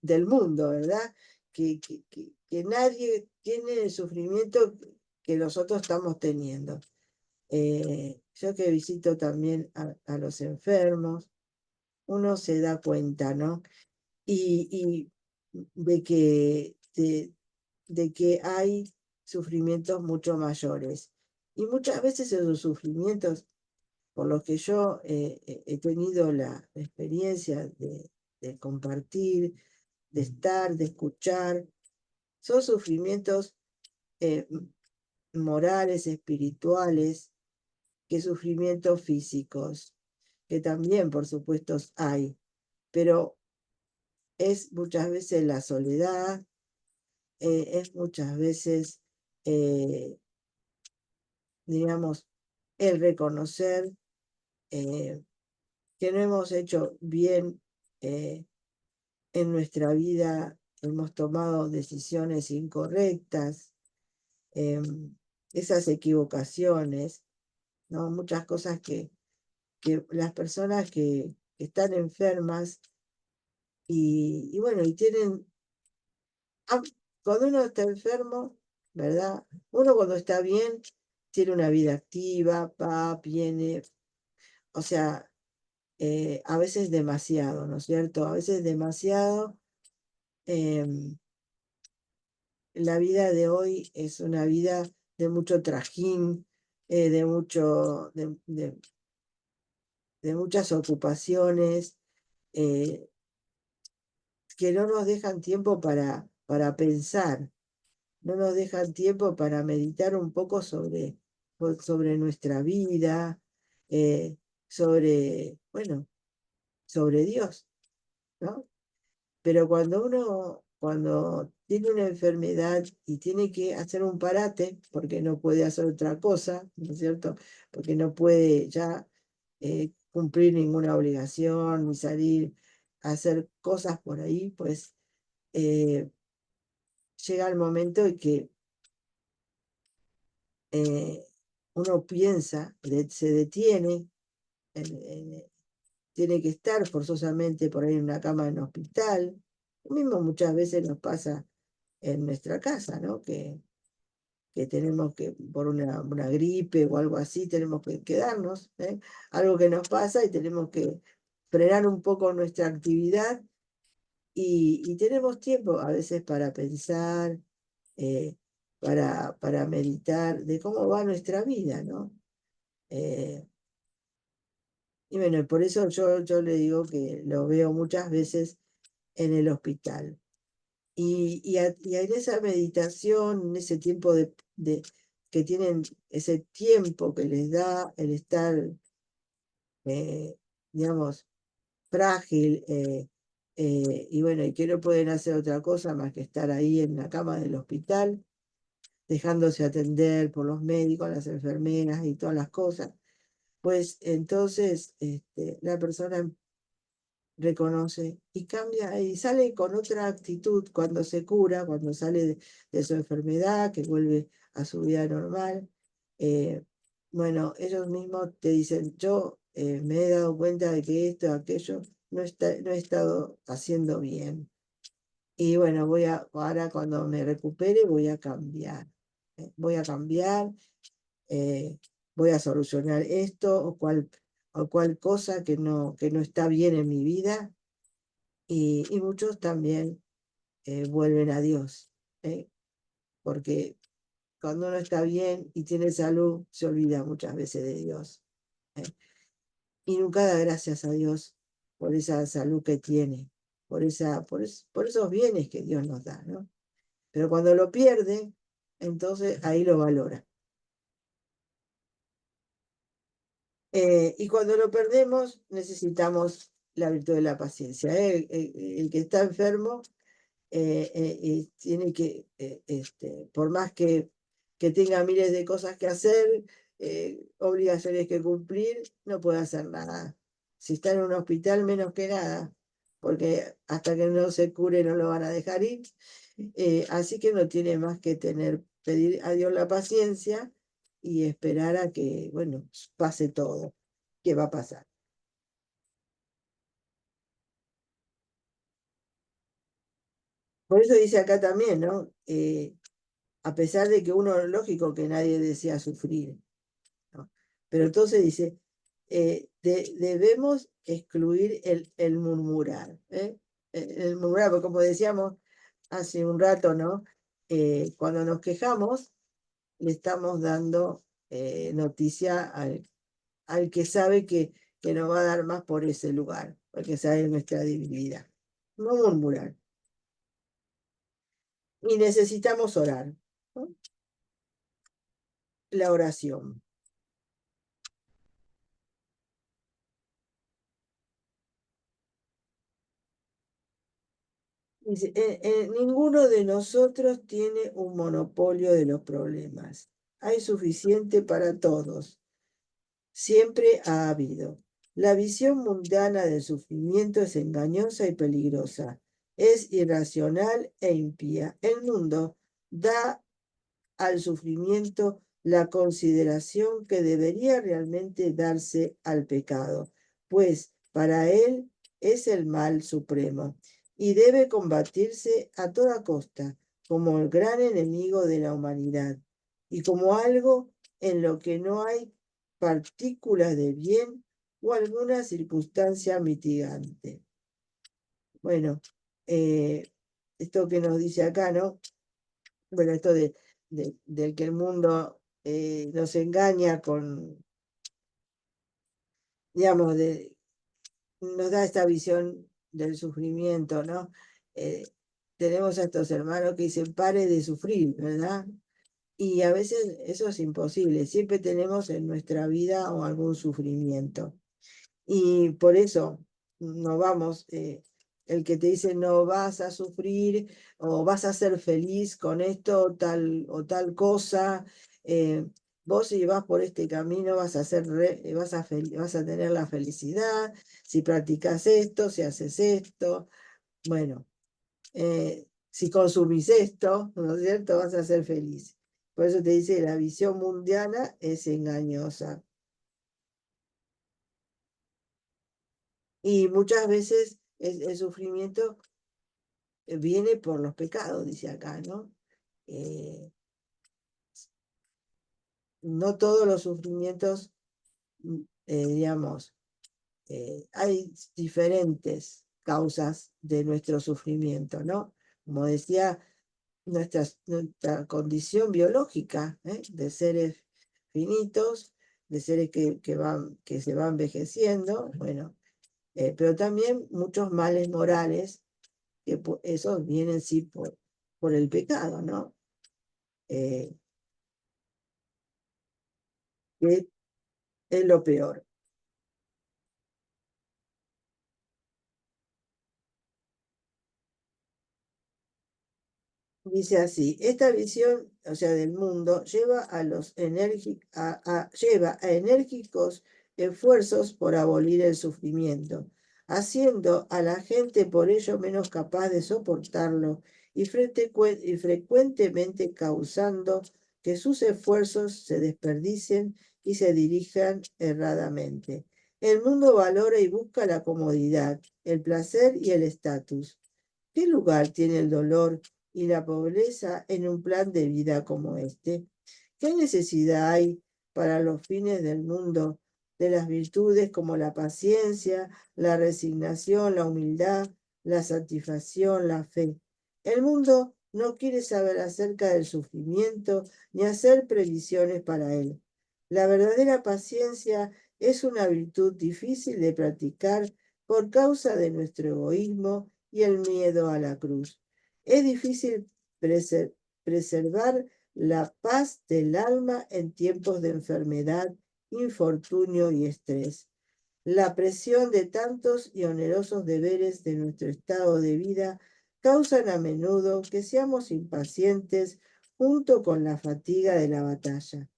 del mundo, ¿verdad? Que nadie tiene el sufrimiento que nosotros estamos teniendo. Yo que visito también a los enfermos, uno se da cuenta, ¿no? Y de que hay sufrimientos mucho mayores. Y muchas veces esos sufrimientos, por los que yo he tenido la experiencia de compartir, de estar, de escuchar, son sufrimientos morales, espirituales, que sufrimientos físicos, que también, por supuesto, hay, pero es muchas veces la soledad, es muchas veces, digamos, el reconocer que no hemos hecho bien en nuestra vida, hemos tomado decisiones incorrectas, esas equivocaciones, ¿no? Muchas cosas que las personas que están enfermas y bueno, y tienen, cuando uno está enfermo, ¿verdad? Uno cuando está bien tiene una vida activa, va, viene, o sea, a veces demasiado, ¿no es cierto? A veces demasiado. La vida de hoy es una vida de mucho trajín, de mucho, de muchas ocupaciones, que no nos dejan tiempo para pensar, no nos dejan tiempo para meditar un poco sobre nuestra vida, bueno, sobre Dios, ¿no? Pero cuando tiene una enfermedad y tiene que hacer un parate, porque no puede hacer otra cosa, ¿no es cierto? Porque no puede ya cumplir ninguna obligación, ni salir a hacer cosas por ahí, pues llega el momento en que uno piensa, se detiene, tiene que estar forzosamente por ahí en una cama en hospital. Lo mismo muchas veces nos pasa en nuestra casa, ¿no? Que tenemos que, por una gripe o algo así, tenemos que quedarnos, ¿eh? Algo que nos pasa y tenemos que frenar un poco nuestra actividad y tenemos tiempo a veces para pensar, eh, para meditar de cómo va nuestra vida, ¿no? Y bueno, por eso yo le digo que lo veo muchas veces en el hospital. Y en esa meditación, en ese tiempo que tienen, ese tiempo que les da el estar, digamos, frágil, y bueno, y que no pueden hacer otra cosa más que estar ahí en la cama del hospital, dejándose atender por los médicos, las enfermeras y todas las cosas, pues entonces la persona reconoce y cambia y sale con otra actitud cuando se cura, cuando sale de su enfermedad, que vuelve a su vida normal. Bueno, ellos mismos te dicen, yo me he dado cuenta de que esto, aquello, no he estado haciendo bien. Y bueno, ahora cuando me recupere voy a cambiar. Voy a cambiar, eh, voy a solucionar esto o cual cosa que no está bien en mi vida y muchos también vuelven a Dios, porque cuando uno está bien y tiene salud, se olvida muchas veces de Dios. ¿eh? Y nunca da gracias a Dios por esa salud que tiene, por esos bienes que Dios nos da, ¿no? Pero cuando lo pierde, entonces ahí lo valora. Y cuando lo perdemos, necesitamos la virtud de la paciencia. El que está enfermo y tiene por más que tenga miles de cosas que hacer, obligaciones que cumplir, no puede hacer nada. Si está en un hospital, menos que nada, porque hasta que no se cure no lo van a dejar ir. Así que no tiene más que pedir a Dios la paciencia y esperar a que, bueno, pase todo. ¿Qué va a pasar? Por eso dice acá también, ¿no? A pesar de que uno, lógico que nadie desea sufrir, ¿no? Pero entonces dice, debemos excluir el murmurar, ¿eh? El murmurar, porque como decíamos hace un rato, ¿no? Cuando nos quejamos, le estamos dando noticia al que sabe que nos va a dar más por ese lugar, porque sabe nuestra debilidad. No murmurar. Y necesitamos orar, ¿no? La oración. Dice, ninguno de nosotros tiene un monopolio de los problemas. Hay suficiente para todos. Siempre ha habido. La visión mundana del sufrimiento es engañosa y peligrosa. Es irracional e impía. El mundo da al sufrimiento la consideración que debería realmente darse al pecado, pues para él es el mal supremo y debe combatirse a toda costa como el gran enemigo de la humanidad y como algo en lo que no hay partículas de bien o alguna circunstancia mitigante. Bueno, esto que nos dice acá, ¿no? Bueno, esto del que el mundo nos engaña digamos, nos da esta visión del sufrimiento, ¿no? tenemos a estos hermanos que dicen, pare de sufrir, ¿verdad? Y a veces eso es imposible, siempre tenemos en nuestra vida algún sufrimiento. Y por eso no vamos, el que te dice no vas a sufrir o vas a ser feliz con esto o tal cosa, vos si vas por este camino vas a ser vas a tener la felicidad, si practicas esto, si haces esto, bueno, si consumís esto, ¿no es cierto? Vas a ser feliz. Por eso te dice, la visión mundana es engañosa. Y muchas veces el sufrimiento viene por los pecados, dice acá, ¿no? No todos los sufrimientos, digamos, hay diferentes causas de nuestro sufrimiento, ¿no? Como decía, nuestra condición biológica, de seres finitos, de seres que se van envejeciendo, bueno, pero también muchos males morales que esos vienen sí por el pecado, ¿no? Que es lo peor. Dice así, esta visión, o sea, del mundo, lleva lleva a enérgicos esfuerzos por abolir el sufrimiento, haciendo a la gente por ello menos capaz de soportarlo y frecuentemente causando que sus esfuerzos se desperdicien y se dirijan erradamente. El mundo valora y busca la comodidad, el placer y el estatus. ¿Qué lugar tiene el dolor y la pobreza en un plan de vida como este? ¿Qué necesidad hay para los fines del mundo de las virtudes como la paciencia, la resignación, la humildad, la satisfacción, la fe? El mundo no quiere saber acerca del sufrimiento ni hacer previsiones para él. La verdadera paciencia es una virtud difícil de practicar por causa de nuestro egoísmo y el miedo a la cruz. Es difícil preservar la paz del alma en tiempos de enfermedad, infortunio y estrés. La presión de tantos y onerosos deberes de nuestro estado de vida causan a menudo que seamos impacientes junto con la fatiga de la batalla.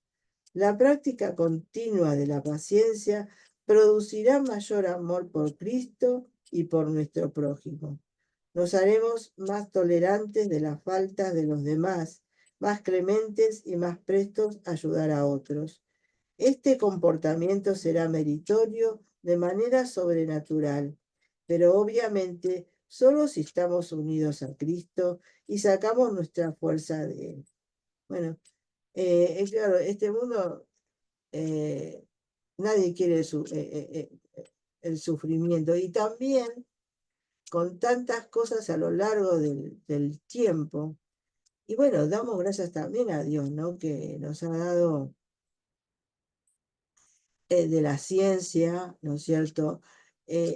La práctica continua de la paciencia producirá mayor amor por Cristo y por nuestro prójimo. Nos haremos más tolerantes de las faltas de los demás, más clementes y más prestos a ayudar a otros. Este comportamiento será meritorio de manera sobrenatural, pero obviamente solo si estamos unidos a Cristo y sacamos nuestra fuerza de Él. Bueno, es claro, este mundo, nadie quiere el sufrimiento y también con tantas cosas a lo largo del tiempo. Y bueno, damos gracias también a Dios, ¿no? Que nos ha dado de la ciencia, ¿no es cierto?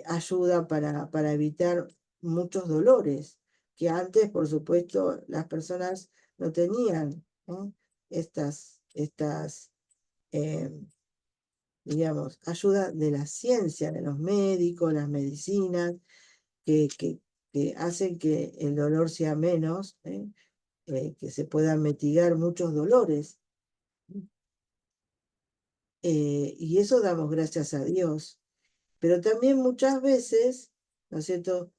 Ayuda para evitar muchos dolores que antes, por supuesto, las personas no tenían, ¿no? Estas digamos, ayuda de la ciencia, de los médicos, las medicinas, que hacen que el dolor sea menos, que se puedan mitigar muchos dolores. Y eso damos gracias a Dios. Pero también muchas veces, ¿no es cierto?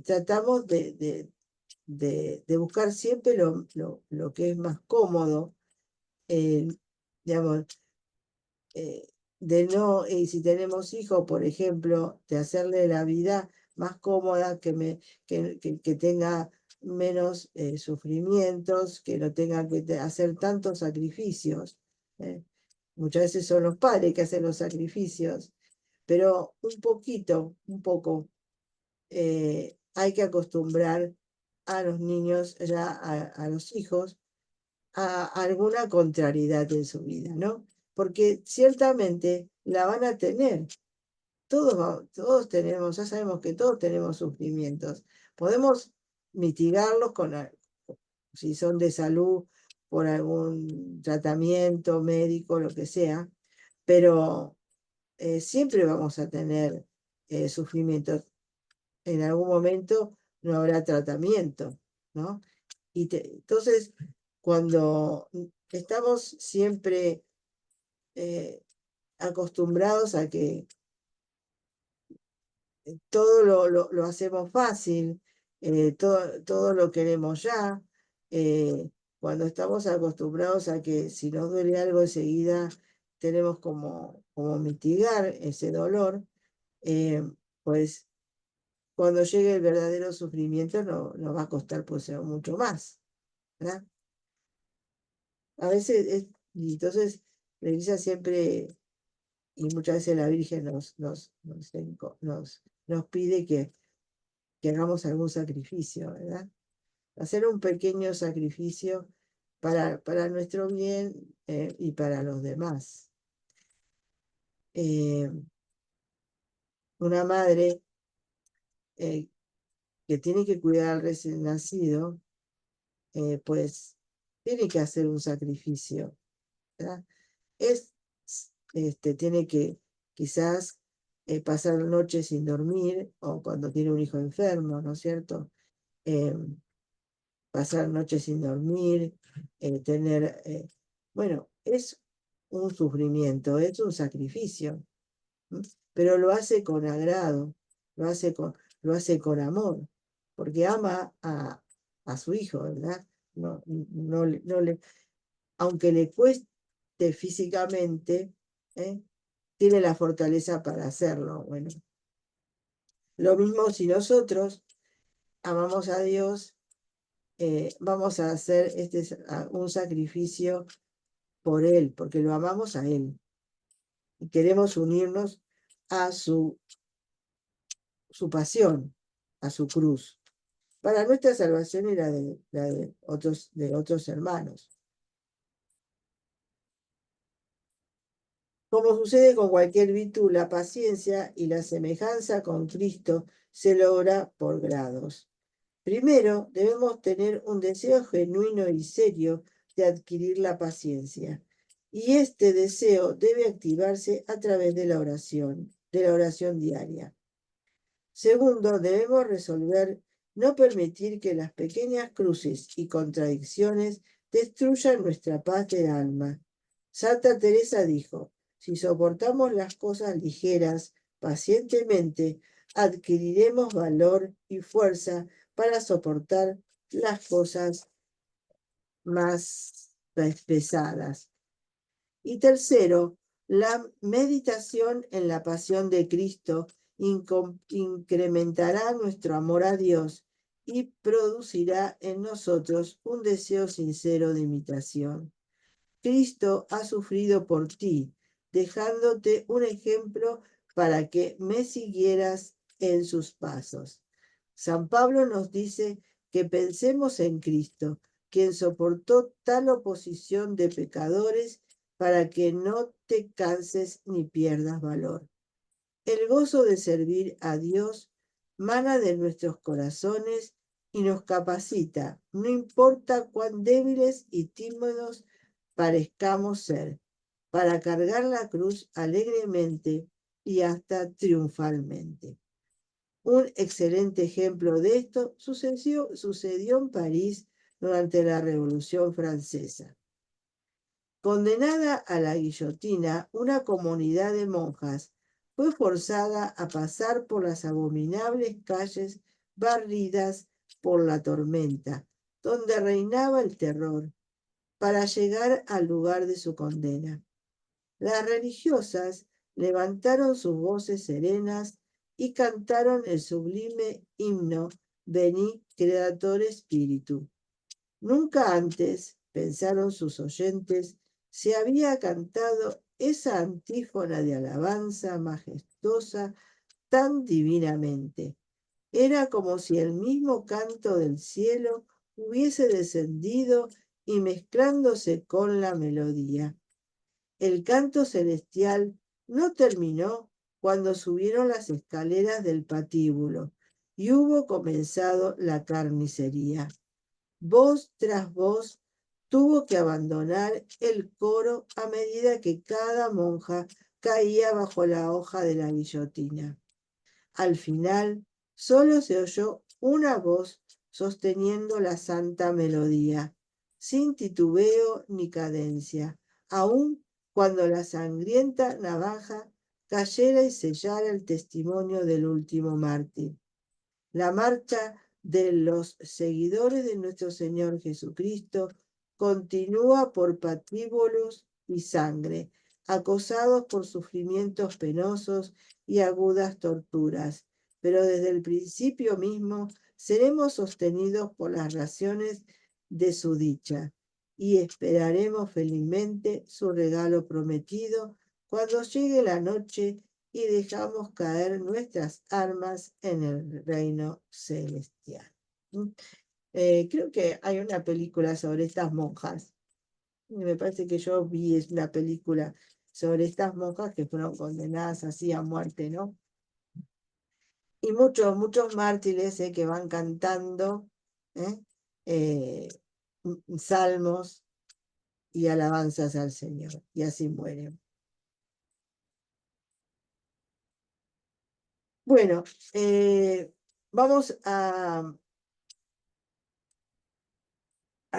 Tratamos de buscar siempre lo que es más cómodo, digamos, de no, y si tenemos hijos, por ejemplo, de hacerle la vida más cómoda, que tenga menos sufrimientos, que no tenga que hacer tantos sacrificios. Muchas veces son los padres que hacen los sacrificios, pero un poco, hay que acostumbrar a los niños, ya a los hijos, a alguna contrariedad en su vida, ¿no? Porque ciertamente la van a tener. todos tenemos, ya sabemos que todos tenemos sufrimientos. Podemos mitigarlos si son de salud, por algún tratamiento médico, lo que sea, pero siempre vamos a tener sufrimientos. En algún momento no habrá tratamiento, ¿no? Entonces, cuando estamos siempre acostumbrados a que todo lo hacemos fácil, todo lo queremos ya, cuando estamos acostumbrados a que si nos duele algo enseguida tenemos como mitigar ese dolor, pues cuando llegue el verdadero sufrimiento nos va a costar pues mucho más, ¿verdad? A veces, y entonces la Iglesia siempre, y muchas veces la Virgen nos pide que hagamos algún sacrificio, ¿verdad? Hacer un pequeño sacrificio para nuestro bien y para los demás. Una madre que tiene que cuidar al recién nacido, pues tiene que hacer un sacrificio, ¿verdad? Tiene que quizás pasar noches sin dormir, o cuando tiene un hijo enfermo, ¿no es cierto? Pasar noches sin dormir, bueno, es un sufrimiento, es un sacrificio, pero lo hace con agrado, lo hace con amor, porque ama a su hijo, ¿verdad? Aunque le cueste físicamente, tiene la fortaleza para hacerlo. Bueno, lo mismo si nosotros amamos a Dios, vamos a hacer un sacrificio por Él, porque lo amamos a Él y queremos unirnos a su pasión, a su cruz, para nuestra salvación y la de otros hermanos. Como sucede con cualquier virtud, la paciencia y la semejanza con Cristo se logra por grados. Primero, debemos tener un deseo genuino y serio de adquirir la paciencia. Y este deseo debe activarse a través de la oración diaria. Segundo, debemos resolver no permitir que las pequeñas cruces y contradicciones destruyan nuestra paz del alma. Santa Teresa dijo: si soportamos las cosas ligeras pacientemente, adquiriremos valor y fuerza para soportar las cosas más pesadas. Y tercero, la meditación en la pasión de Cristo incrementará nuestro amor a Dios y producirá en nosotros un deseo sincero de imitación. Cristo ha sufrido por ti, dejándote un ejemplo para que me siguieras en sus pasos. San Pablo nos dice que pensemos en Cristo, quien soportó tal oposición de pecadores para que no te canses ni pierdas valor. El gozo de servir a Dios mana de nuestros corazones y nos capacita, no importa cuán débiles y tímidos parezcamos ser, para cargar la cruz alegremente y hasta triunfalmente. Un excelente ejemplo de esto sucedió en París durante la Revolución Francesa. Condenada a la guillotina, una comunidad de monjas fue forzada a pasar por las abominables calles barridas por la tormenta, donde reinaba el terror, para llegar al lugar de su condena. Las religiosas levantaron sus voces serenas y cantaron el sublime himno Veni Creator Spiritu. Nunca antes, pensaron sus oyentes, se había cantado esa antífona de alabanza majestuosa tan divinamente. Era como si el mismo canto del cielo hubiese descendido y mezclándose con la melodía. El canto celestial no terminó cuando subieron las escaleras del patíbulo y hubo comenzado la carnicería. Voz tras voz tuvo que abandonar el coro a medida que cada monja caía bajo la hoja de la guillotina. Al final, solo se oyó una voz sosteniendo la santa melodía, sin titubeo ni cadencia, aun cuando la sangrienta navaja cayera y sellara el testimonio del último mártir. La marcha de los seguidores de nuestro Señor Jesucristo continúa por patíbulos y sangre, acosados por sufrimientos penosos y agudas torturas, pero desde el principio mismo seremos sostenidos por las raciones de su dicha y esperaremos felizmente su regalo prometido cuando llegue la noche y dejamos caer nuestras armas en el reino celestial. Creo que hay una película sobre estas monjas. Me parece que yo vi una película sobre estas monjas que fueron condenadas así a muerte, ¿no? Y muchos mártires que van cantando salmos y alabanzas al Señor, y así mueren. Bueno, vamos a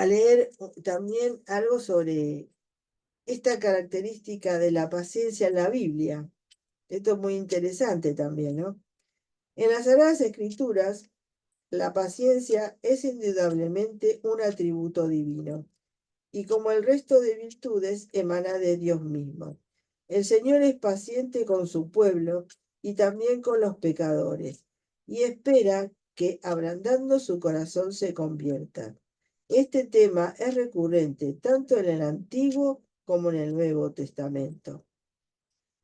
leer también algo sobre esta característica de la paciencia en la Biblia. Esto es muy interesante también, ¿no? En las Sagradas Escrituras, la paciencia es indudablemente un atributo divino y como el resto de virtudes emana de Dios mismo. El Señor es paciente con su pueblo y también con los pecadores y espera que ablandando su corazón se conviertan. Este tema es recurrente tanto en el Antiguo como en el Nuevo Testamento.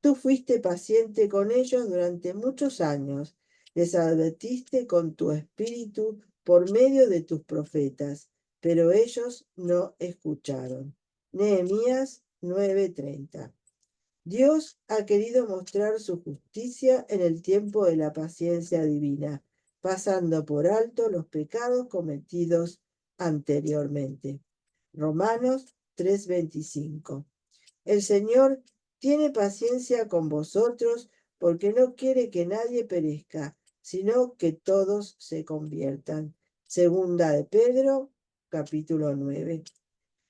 Tú fuiste paciente con ellos durante muchos años, les advertiste con tu espíritu por medio de tus profetas, pero ellos no escucharon. Nehemías 9:30. Dios ha querido mostrar su justicia en el tiempo de la paciencia divina, pasando por alto los pecados cometidos anteriormente. Romanos 3:25. El Señor tiene paciencia con vosotros porque no quiere que nadie perezca, sino que todos se conviertan. Segunda de Pedro, capítulo 9.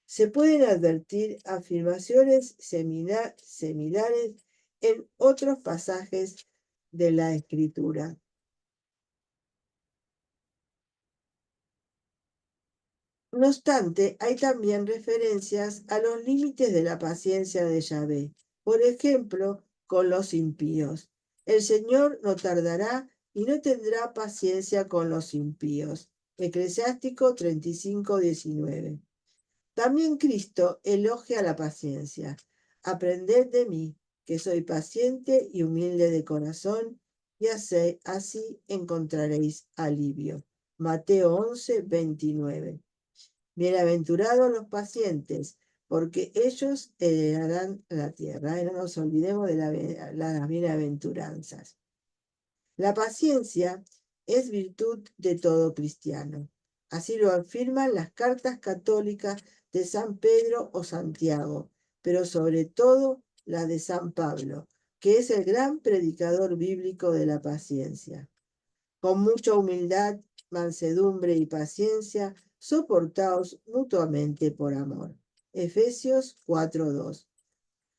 Se pueden advertir afirmaciones similares en otros pasajes de la Escritura. No obstante, hay también referencias a los límites de la paciencia de Yahvé. Por ejemplo, con los impíos. El Señor no tardará y no tendrá paciencia con los impíos. Eclesiástico 35:19. También Cristo elogia la paciencia. Aprended de mí, que soy paciente y humilde de corazón, y así encontraréis alivio. Mateo 11:29. Bienaventurados los pacientes, porque ellos heredarán la tierra. Y no nos olvidemos de las bienaventuranzas. La paciencia es virtud de todo cristiano. Así lo afirman las cartas católicas de San Pedro o Santiago, pero sobre todo la de San Pablo, que es el gran predicador bíblico de la paciencia. Con mucha humildad, mansedumbre y paciencia, soportaos mutuamente por amor. Efesios 4:2.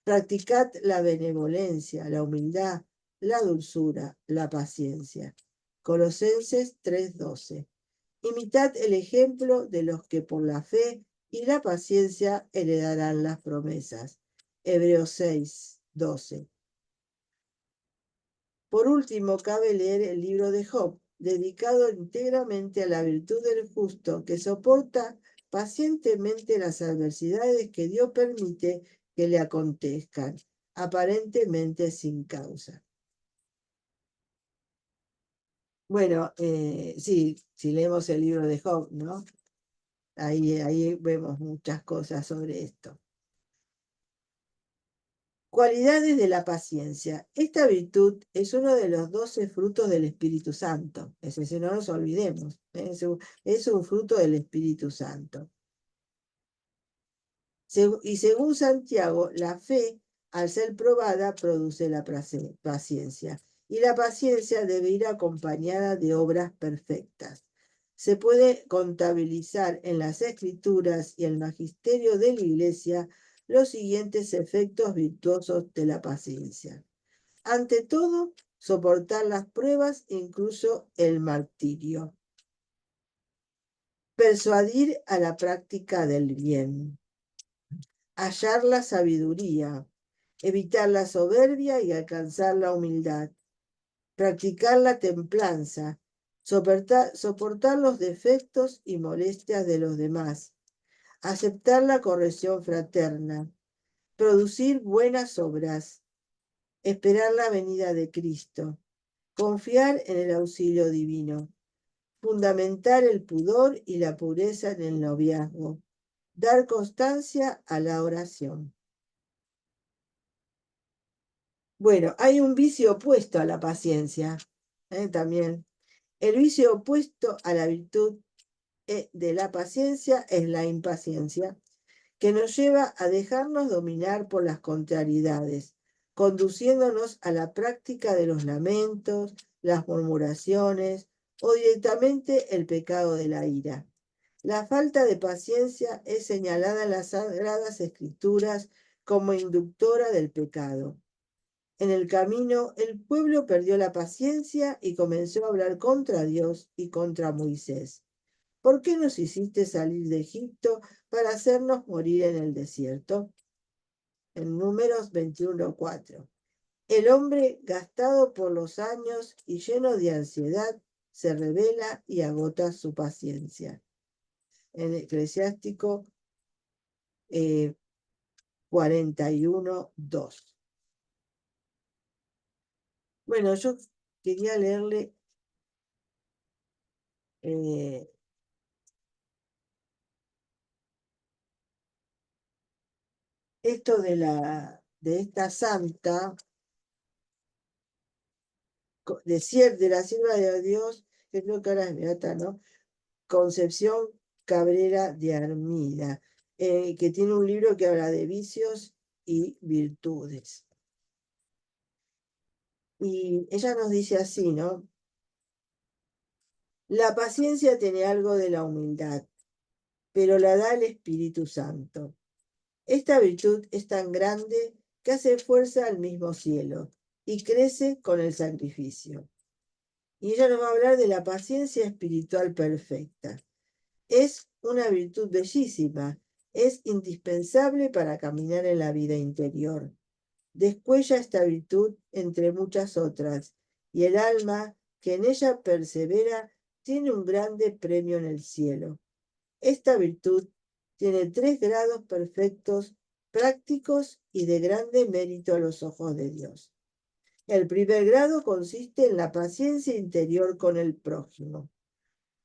Practicad la benevolencia, la humildad, la dulzura, la paciencia. Colosenses 3:12. Imitad el ejemplo de los que por la fe y la paciencia heredarán las promesas. Hebreos 6:12. Por último, cabe leer el libro de Job, dedicado íntegramente a la virtud del justo, que soporta pacientemente las adversidades que Dios permite que le acontezcan, aparentemente sin causa. Bueno, sí, si leemos el libro de Job, ¿no? Ahí vemos muchas cosas sobre esto. Cualidades de la paciencia. Esta virtud es uno de los 12 frutos del Espíritu Santo. Ese sí, no nos olvidemos. Es un fruto del Espíritu Santo. Y según Santiago, la fe, al ser probada, produce la paciencia. Y la paciencia debe ir acompañada de obras perfectas. Se puede contabilizar en las Escrituras y el magisterio de la Iglesia los siguientes efectos virtuosos de la paciencia. Ante todo, soportar las pruebas, incluso el martirio. Persuadir a la práctica del bien. Hallar la sabiduría. Evitar la soberbia y alcanzar la humildad. Practicar la templanza. Soportar los defectos y molestias de los demás. Aceptar la corrección fraterna. Producir buenas obras. Esperar la venida de Cristo. Confiar en el auxilio divino. Fundamentar el pudor y la pureza en el noviazgo. Dar constancia a la oración. Bueno, hay un vicio opuesto a la paciencia, también. El vicio opuesto a la virtud de la paciencia es la impaciencia, que nos lleva a dejarnos dominar por las contrariedades, conduciéndonos a la práctica de los lamentos, las murmuraciones o directamente el pecado de la ira. La falta de paciencia es señalada en las Sagradas Escrituras como inductora del pecado. En el camino, el pueblo perdió la paciencia y comenzó a hablar contra Dios y contra Moisés. ¿Por qué nos hiciste salir de Egipto para hacernos morir en el desierto? En Números 21:4. El hombre, gastado por los años y lleno de ansiedad, se rebela y agota su paciencia. En Eclesiástico 41:2. Bueno, yo quería leerle esto de esta santa, de la sierva de Dios, que creo que ahora es beata, ¿no? Concepción Cabrera de Armida, que tiene un libro que habla de vicios y virtudes. Y ella nos dice así, ¿no? La paciencia tiene algo de la humildad, pero la da el Espíritu Santo. Esta virtud es tan grande que hace fuerza al mismo cielo y crece con el sacrificio. Y ella nos va a hablar de la paciencia espiritual perfecta. Es una virtud bellísima, es indispensable para caminar en la vida interior. Descuella esta virtud entre muchas otras, y el alma que en ella persevera tiene un grande premio en el cielo. Esta virtud tiene 3 grados perfectos, prácticos y de grande mérito a los ojos de Dios. El primer grado consiste en la paciencia interior con el prójimo.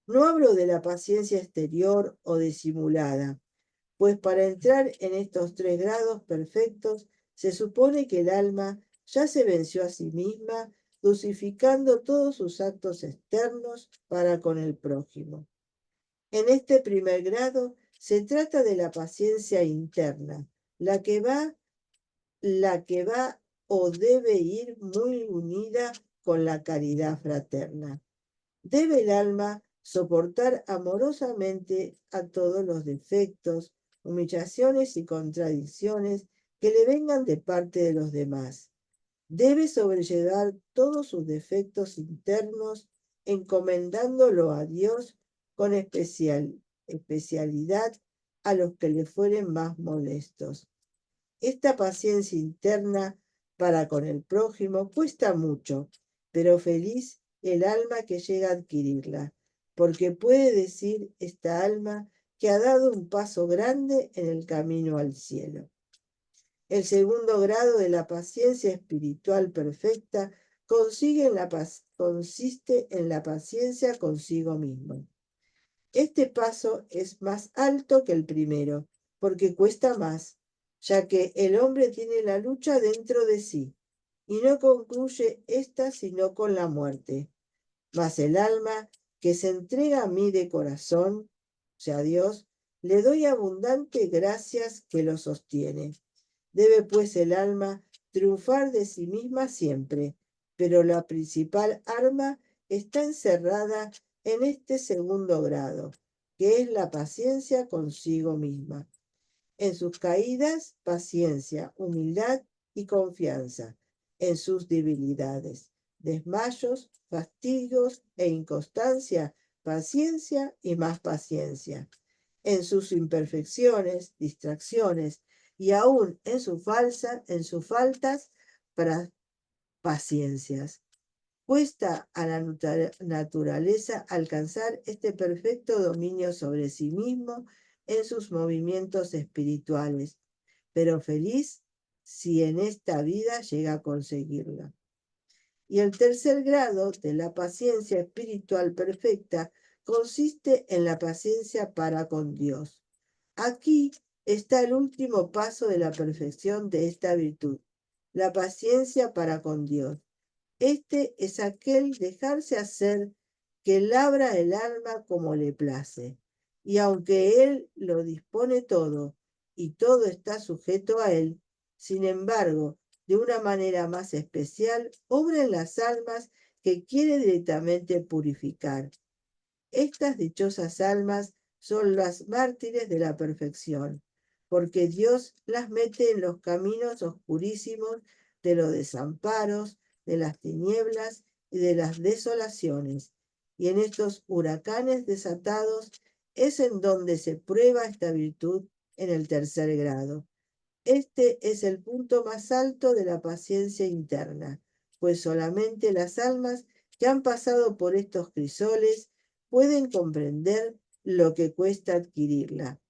No hablo de la paciencia exterior o disimulada, pues para entrar en estos 3 grados perfectos se supone que el alma ya se venció a sí misma, dosificando todos sus actos externos para con el prójimo. En este primer grado se trata de la paciencia interna, la que va o debe ir muy unida con la caridad fraterna. Debe el alma soportar amorosamente a todos los defectos, humillaciones y contradicciones que le vengan de parte de los demás. Debe sobrellevar todos sus defectos internos, encomendándolo a Dios con especialidad a los que le fueren más molestos. Esta paciencia interna para con el prójimo cuesta mucho, pero feliz el alma que llega a adquirirla, porque puede decir esta alma que ha dado un paso grande en el camino al cielo. El segundo grado de la paciencia espiritual perfecta consiste en la paciencia consigo mismo. Este paso es más alto que el primero, porque cuesta más, ya que el hombre tiene la lucha dentro de sí, y no concluye ésta sino con la muerte. Mas el alma que se entrega a mí de corazón, o sea, a Dios, le doy abundante gracias que lo sostiene. Debe pues el alma triunfar de sí misma siempre, pero la principal arma está encerrada en este segundo grado, que es la paciencia consigo misma. En sus caídas, paciencia, humildad y confianza. En sus debilidades, desmayos, fastidios e inconstancia, paciencia y más paciencia. En sus imperfecciones, distracciones y aún en sus faltas, para paciencias. Cuesta a la naturaleza alcanzar este perfecto dominio sobre sí mismo en sus movimientos espirituales, pero feliz si en esta vida llega a conseguirla. Y el tercer grado de la paciencia espiritual perfecta consiste en la paciencia para con Dios. Aquí está el último paso de la perfección de esta virtud, la paciencia para con Dios. Este es aquel dejarse hacer que labra el alma como le place. Y aunque Él lo dispone todo y todo está sujeto a Él, sin embargo, de una manera más especial, obra en las almas que quiere directamente purificar. Estas dichosas almas son las mártires de la perfección, porque Dios las mete en los caminos oscurísimos de los desamparos, de las tinieblas y de las desolaciones. Y en estos huracanes desatados es en donde se prueba esta virtud en el tercer grado. Este es el punto más alto de la paciencia interna, pues solamente las almas que han pasado por estos crisoles pueden comprender lo que cuesta adquirirla.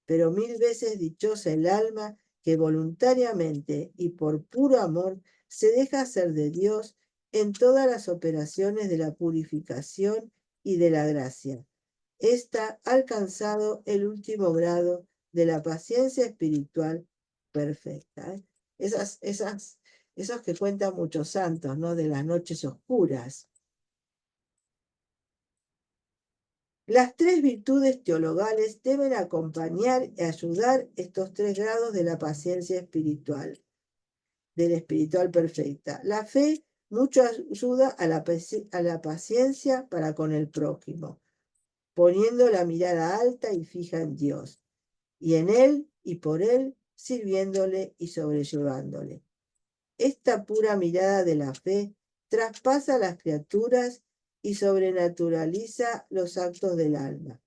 Pero 1000 veces dichosa el alma que voluntariamente y por puro amor se deja hacer de Dios en todas las operaciones de la purificación y de la gracia. Esta ha alcanzado el último grado de la paciencia espiritual perfecta. Esos que cuentan muchos santos, ¿no? De las noches oscuras. Las tres virtudes teologales deben acompañar y ayudar estos tres grados de la paciencia espiritual, de la espiritual perfecta. La fe mucho ayuda a la paciencia para con el prójimo, poniendo la mirada alta y fija en Dios, y en Él y por Él, sirviéndole y sobrellevándole. Esta pura mirada de la fe traspasa a las criaturas y sobrenaturaliza los actos del alma.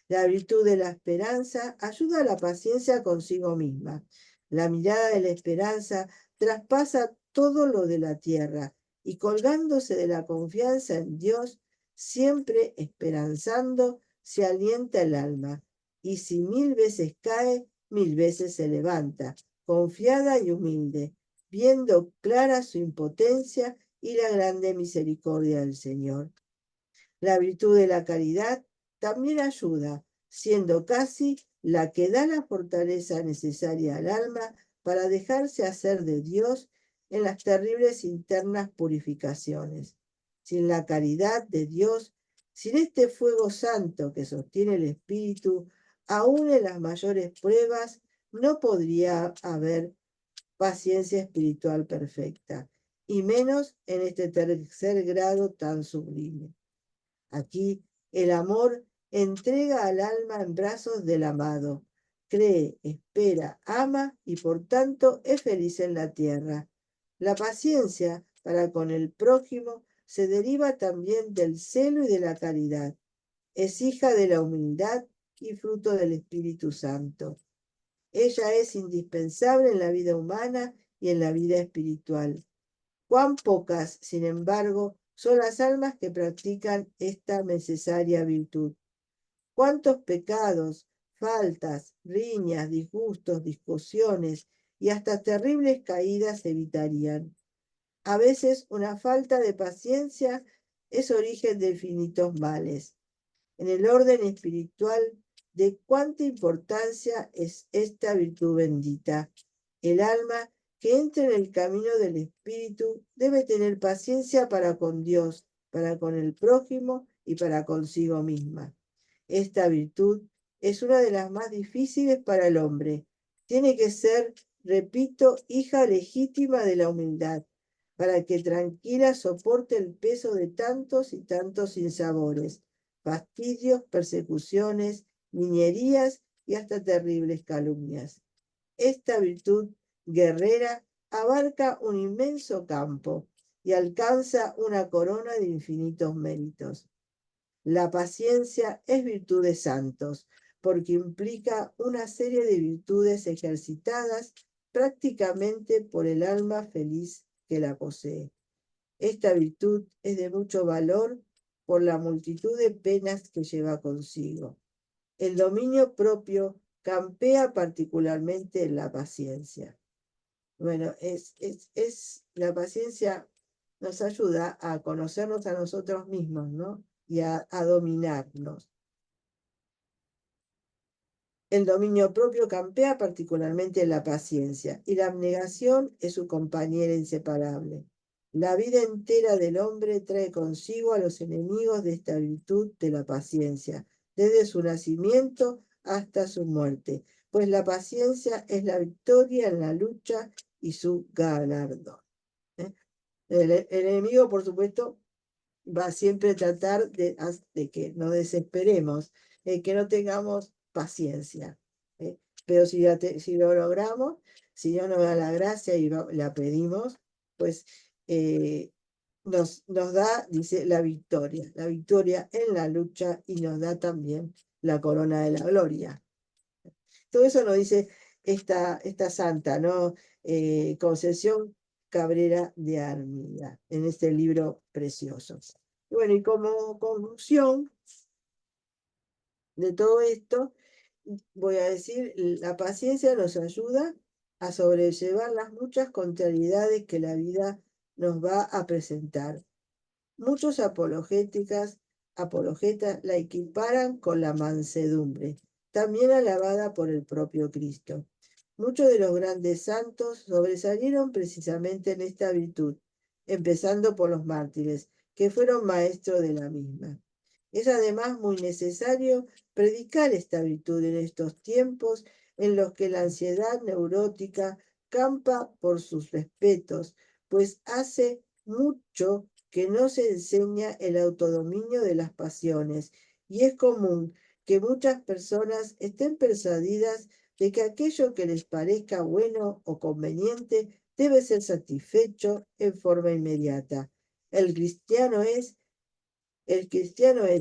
La virtud de la esperanza ayuda a la paciencia consigo misma. La mirada de la esperanza traspasa todo lo de la tierra y colgándose de la confianza en Dios, siempre esperanzando, se alienta el alma. Y si 1000 veces cae, 1000 veces se levanta, confiada y humilde, viendo clara su impotencia y la grande misericordia del Señor. La virtud de la caridad también ayuda, siendo casi la que da la fortaleza necesaria al alma para dejarse hacer de Dios en las terribles internas purificaciones. Sin la caridad de Dios, sin este fuego santo que sostiene el espíritu, aún en las mayores pruebas no podría haber paciencia espiritual perfecta, y menos en este tercer grado tan sublime. Aquí el amor entrega al alma en brazos del amado, cree, espera, ama y por tanto es feliz en la tierra. La paciencia para con el prójimo se deriva también del celo y de la caridad. Es hija de la humildad y fruto del Espíritu Santo. Ella es indispensable en la vida humana y en la vida espiritual. Cuán pocas, sin embargo, son las almas que practican esta necesaria virtud. Cuántos pecados, faltas, riñas, disgustos, discusiones y hasta terribles caídas evitarían. A veces una falta de paciencia es origen de infinitos males. En el orden espiritual, de cuánta importancia es esta virtud bendita. El alma que entra en el camino del Espíritu debe tener paciencia para con Dios, para con el prójimo y para consigo misma. Esta virtud es una de las más difíciles para el hombre. Tiene que ser, repito, hija legítima de la humildad, para que tranquila soporte el peso de tantos y tantos sinsabores, fastidios, persecuciones, niñerías y hasta terribles calumnias. Esta virtud guerrera abarca un inmenso campo y alcanza una corona de infinitos méritos. La paciencia es virtud de santos, porque implica una serie de virtudes ejercitadas prácticamente por el alma feliz que la posee. Esta virtud es de mucho valor por la multitud de penas que lleva consigo. El dominio propio campea particularmente en la paciencia. Bueno, la paciencia nos ayuda a conocernos a nosotros mismos, ¿no? Y a dominarnos. El dominio propio campea particularmente en la paciencia, y la abnegación es su compañera inseparable. La vida entera del hombre trae consigo a los enemigos de esta virtud de la paciencia, desde su nacimiento hasta su muerte, pues la paciencia es la victoria en la lucha y su galardón. El enemigo, por supuesto, va siempre a tratar de que no desesperemos, que no tengamos paciencia. Pero si lo logramos, si Dios nos da la gracia y la pedimos, pues nos da, dice, la victoria en la lucha, y nos da también la corona de la gloria. Todo eso nos dice esta santa, ¿no? Concesión Cabrera de Armida, en este libro precioso. Bueno, y como conclusión de todo esto, voy a decir, la paciencia nos ayuda a sobrellevar las muchas contrariedades que la vida nos va a presentar. Muchos apologetas la equiparan con la mansedumbre, también alabada por el propio Cristo. Muchos de los grandes santos sobresalieron precisamente en esta virtud, empezando por los mártires, que fueron maestros de la misma. Es además muy necesario predicar esta virtud en estos tiempos en los que la ansiedad neurótica campa por sus respetos, pues hace mucho que no se enseña el autodominio de las pasiones, y es común que muchas personas estén persuadidas de que aquello que les parezca bueno o conveniente debe ser satisfecho en forma inmediata. El cristiano es,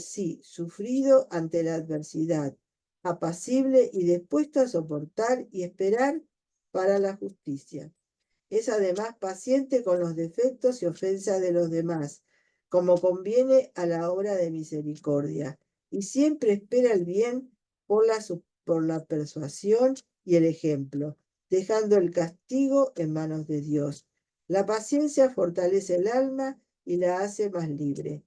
sí, sufrido ante la adversidad, apacible y dispuesto a soportar y esperar para la justicia. Es además paciente con los defectos y ofensas de los demás, como conviene a la obra de misericordia, y siempre espera el bien por la persuasión y el ejemplo, dejando el castigo en manos de Dios. La paciencia fortalece el alma y la hace más libre.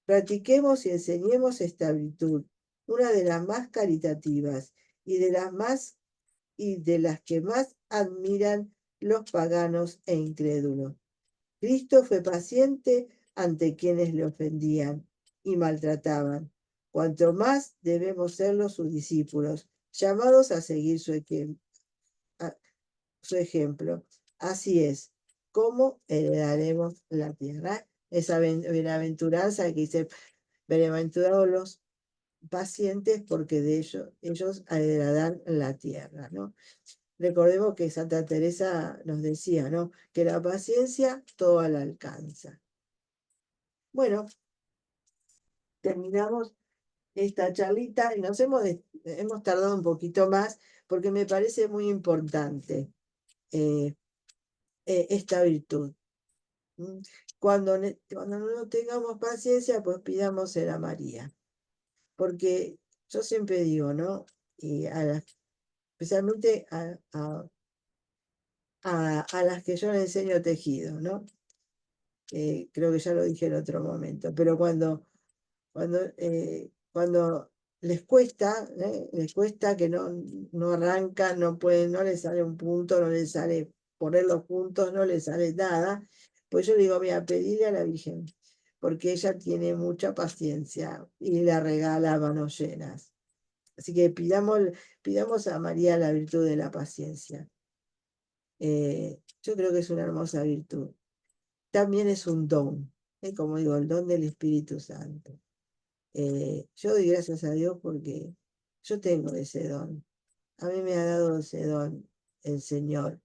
Practiquemos y enseñemos esta virtud, una de las más caritativas y de las que más admiran los paganos e incrédulos. Cristo fue paciente ante quienes le ofendían y maltrataban. Cuanto más debemos serlo sus discípulos, llamados a seguir su ejemplo. Así es, como heredaremos la tierra. Esa bienaventuranza que dice, bienaventurados los pacientes, porque de ellos heredarán la tierra, ¿no? Recordemos que Santa Teresa nos decía, ¿no? Que la paciencia todo la alcanza. Bueno, terminamos esta charlita y nos hemos tardado un poquito más porque me parece muy importante esta virtud. Cuando no tengamos paciencia, pues pidamos a María. Porque yo siempre digo, ¿no? Y especialmente a las que yo le enseño tejido, ¿no? Creo que ya lo dije en otro momento, pero cuando les cuesta que no arrancan, no pueden, no les sale un punto, no les sale poner los puntos, no les sale nada. Pues yo digo, mira, pedirle a la Virgen, porque ella tiene mucha paciencia y la regala a manos llenas. Así que pidamos a María la virtud de la paciencia. Yo creo que es una hermosa virtud. También es un don, como digo, el don del Espíritu Santo. Yo doy gracias a Dios porque yo tengo ese don. A mí me ha dado ese don el Señor.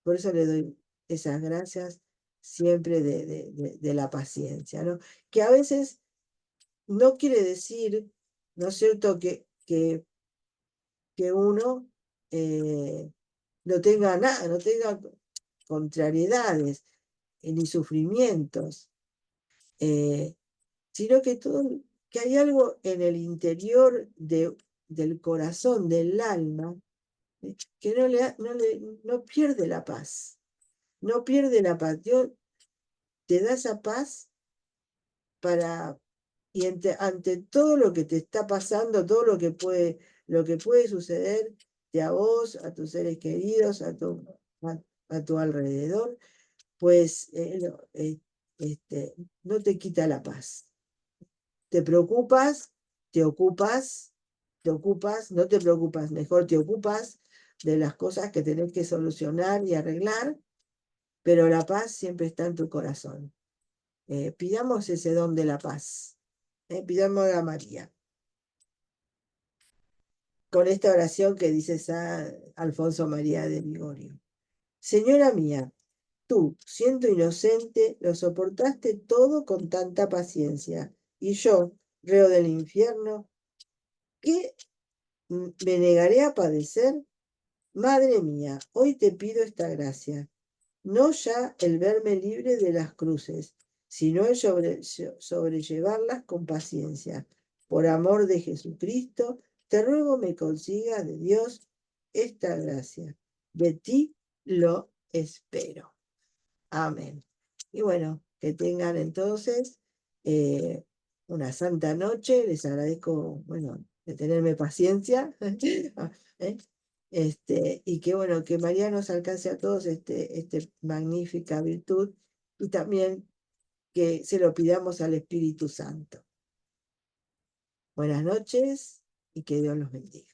Por eso le doy esas gracias siempre de la paciencia, ¿no? Que a veces no quiere decir, ¿no es cierto?, que uno no tenga nada, no tenga contrariedades ni sufrimientos, sino que hay algo en el interior del corazón, del alma, que no pierde la paz, no pierde la paz. Dios te da esa paz y ante todo lo que te está pasando, todo lo que puede suceder a vos, a tus seres queridos, a tu alrededor, pues no te quita la paz. Te preocupas, te ocupas, no te preocupas, mejor te ocupas de las cosas que tenés que solucionar y arreglar, pero la paz siempre está en tu corazón. Pidamos ese don de la paz. Pidamos a María. Con esta oración que dice San Alfonso María de Ligorio. Señora mía, tú, siendo inocente, lo soportaste todo con tanta paciencia, y yo, reo del infierno, ¿qué me negaré a padecer? Madre mía, hoy te pido esta gracia, no ya el verme libre de las cruces, sino el sobrellevarlas con paciencia. Por amor de Jesucristo, te ruego me consiga de Dios esta gracia. De ti lo espero. Amén. Y bueno, que tengan entonces una santa noche. Les agradezco, bueno, de tenerme paciencia. ¿eh? Y que bueno, que María nos alcance a todos este magnífica virtud y también que se lo pidamos al Espíritu Santo. Buenas noches y que Dios los bendiga.